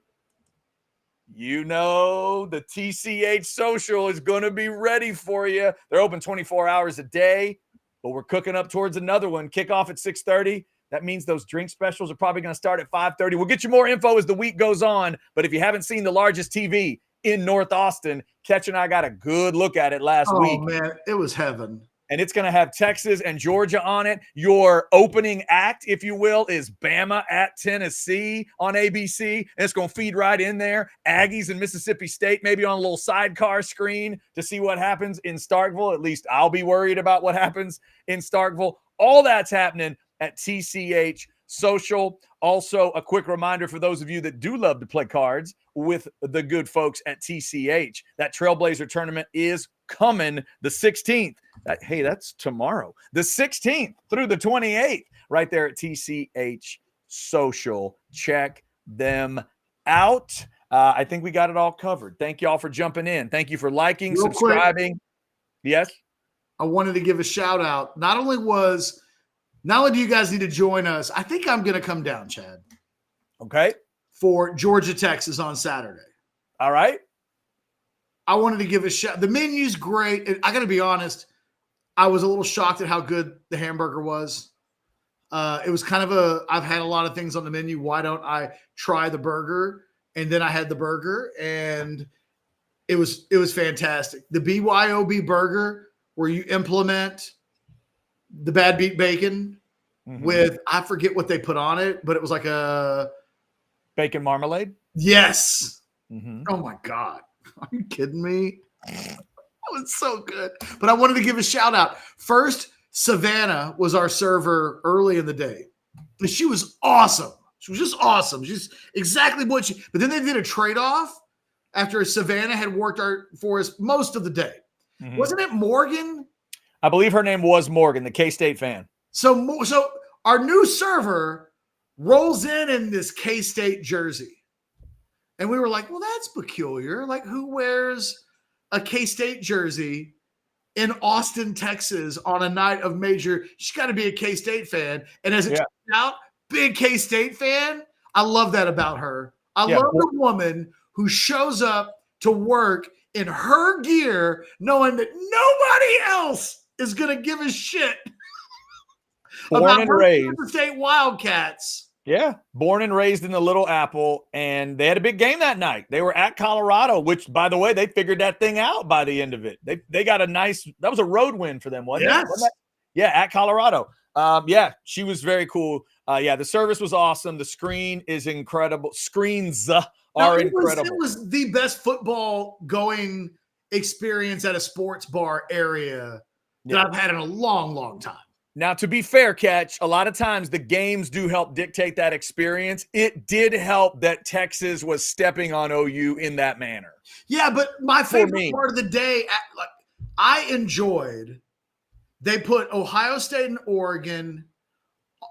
you know the TCH Social is going to be ready for you. They're open 24 hours a day, but we're cooking up towards another one. Kickoff at 6:30. That means those drink specials are probably going to start at 5:30. We'll get you more info as the week goes on, but if you haven't seen the largest TV in North Austin, Ketch and I got a good look at it last week. Oh, man, it was heaven. And it's going to have Texas and Georgia on it. Your opening act, if you will, is Bama at Tennessee on ABC. And it's going to feed right in there. Aggies and Mississippi State maybe on a little sidecar screen to see what happens in Starkville. At least I'll be worried about what happens in Starkville. All that's happening at TCH Social. Also, a quick reminder for those of you that do love to play cards with the good folks at TCH. That Trailblazer tournament is coming the 16th. That's tomorrow. The 16th through the 28th, right there at TCH Social. Check them out. I think we got it all covered. Thank you all for jumping in. Thank you for liking, Real subscribing. Quick, yes? I wanted to give a shout out. Not only do you guys need to join us, I think I'm going to come down, Chad. Okay. For Georgia, Texas on Saturday. All right. I wanted to give a shout. The menu's great. And I got to be honest, I was a little shocked at how good the hamburger was. It was kind of I've had a lot of things on the menu. Why don't I try the burger? And then I had the burger and it was fantastic. The BYOB burger, where you implement the bad beat bacon with, I forget what they put on it, but it was like a bacon marmalade. Yes. Mm-hmm. Oh my God. Are you kidding me? That was so good. But I wanted to give a shout out. First, Savannah was our server early in the day. And she was awesome. She was just awesome. She's exactly what but then they did a trade-off after Savannah had worked for us most of the day. Mm-hmm. Wasn't it Morgan? I believe her name was Morgan, the K-State fan. So our new server rolls in this K-State jersey. And we were like, well, that's peculiar. Like, who wears a K-State jersey in Austin, Texas on a night of major? She's got to be a K-State fan. And as it turned out, big K-State fan. I love that about her. I love the woman who shows up to work in her gear knowing that nobody else is going to give a shit about and raised State Wildcats. Yeah, born and raised in the Little Apple, and they had a big game that night. They were at Colorado, which, by the way, they figured that thing out by the end of it. They got that was a road win for them, wasn't it? Yeah, at Colorado. She was very cool. The service was awesome. The screen is incredible. Screens are incredible. It was the best football going experience at a sports bar area that I've had in a long, long time. Now, to be fair, Catch, a lot of times the games do help dictate that experience. It did help that Texas was stepping on OU in that manner. Yeah, but my favorite part of the day, I enjoyed, they put Ohio State and Oregon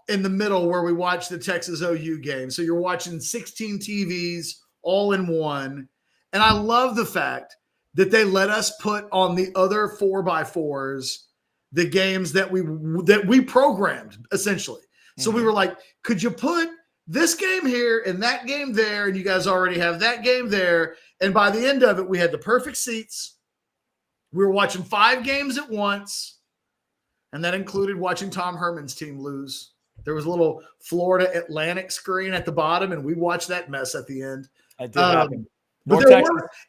in the middle where we watched the Texas OU game. So you're watching 16 TVs all in one. And I love the fact that they let us put on the other 4x4s the games that we programmed essentially. So we were like, could you put this game here and that game there, and you guys already have that game there? And by the end of it, we had the perfect seats. We were watching 5 games at once, and that included watching Tom Herman's team lose. There was a little Florida Atlantic screen at the bottom, and we watched that mess at the end. I did happen. But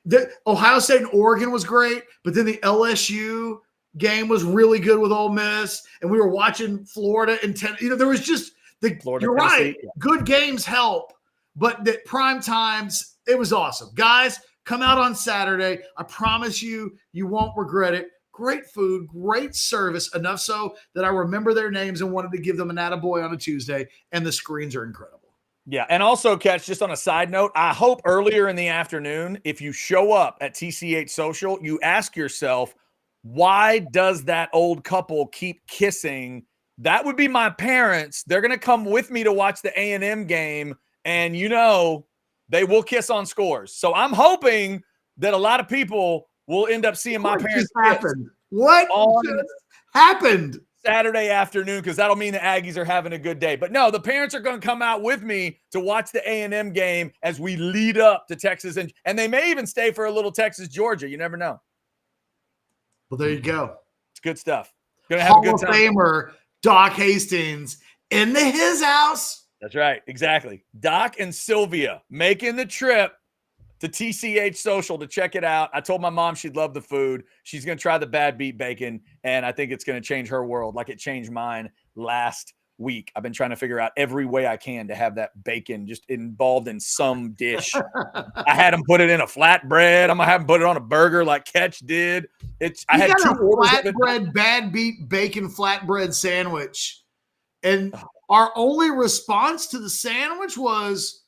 the Ohio State and Oregon was great, but then the LSU game was really good with Ole Miss, and we were watching Florida and there was just Florida, you're Tennessee, right. Yeah. Good games help, but at prime times, it was awesome. Guys, come out on Saturday. I promise you won't regret it. Great food, great service, enough so that I remember their names and wanted to give them an attaboy on a Tuesday, and the screens are incredible. Yeah, and also, Catch, just on a side note, I hope earlier in the afternoon, if you show up at TCH Social, you ask yourself, why does that old couple keep kissing? That would be my parents. They're going to come with me to watch the A&M game, and they will kiss on scores. So I'm hoping that a lot of people will end up seeing my parents kiss. What just happened? Saturday afternoon, because that'll mean the Aggies are having a good day. But no, the parents are going to come out with me to watch the A&M game as we lead up to Texas, and they may even stay for a little Texas-Georgia. You never know. Well, there you go. It's good stuff. Going to have a good time. Hall of Famer Doc Hastings in his house. That's right. Exactly. Doc and Sylvia making the trip to TCH Social to check it out. I told my mom she'd love the food. She's going to try the bad beat bacon, and I think it's going to change her world like it changed mine last week. I've been trying to figure out every way I can to have that bacon just involved in some dish. I had them put it in a flatbread. I'm going to have them put it on a burger like Ketch did. I had 2 orders of it. Flatbread, bad beat bacon flatbread sandwich. And our only response to the sandwich was,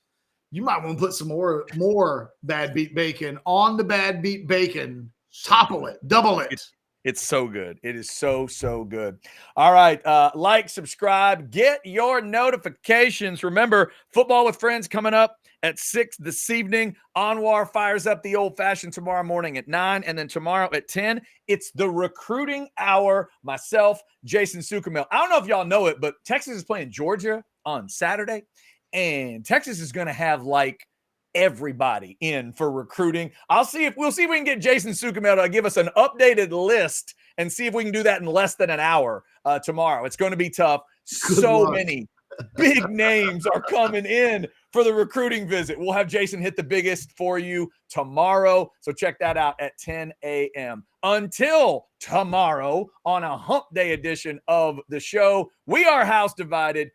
you might want to put some more bad beat bacon on the bad beat bacon. Topple it, double it. It's so good. It is so, so good. All right. Like, subscribe, get your notifications. Remember, Football with Friends coming up at 6 this evening. Anwar fires up the old fashioned tomorrow morning at 9, and then tomorrow at 10. It's the recruiting hour. Myself, Jason Sukamel. I don't know if y'all know it, but Texas is playing Georgia on Saturday. And Texas is going to have everybody in for recruiting. We'll see if we can get Jason Sukamel to give us an updated list and see if we can do that in less than an hour tomorrow. It's going to be tough. Many big names are coming in for the recruiting visit. We'll have Jason hit the biggest for you tomorrow. So check that out at 10 a.m. Until tomorrow on a hump day edition of the show, we are house divided.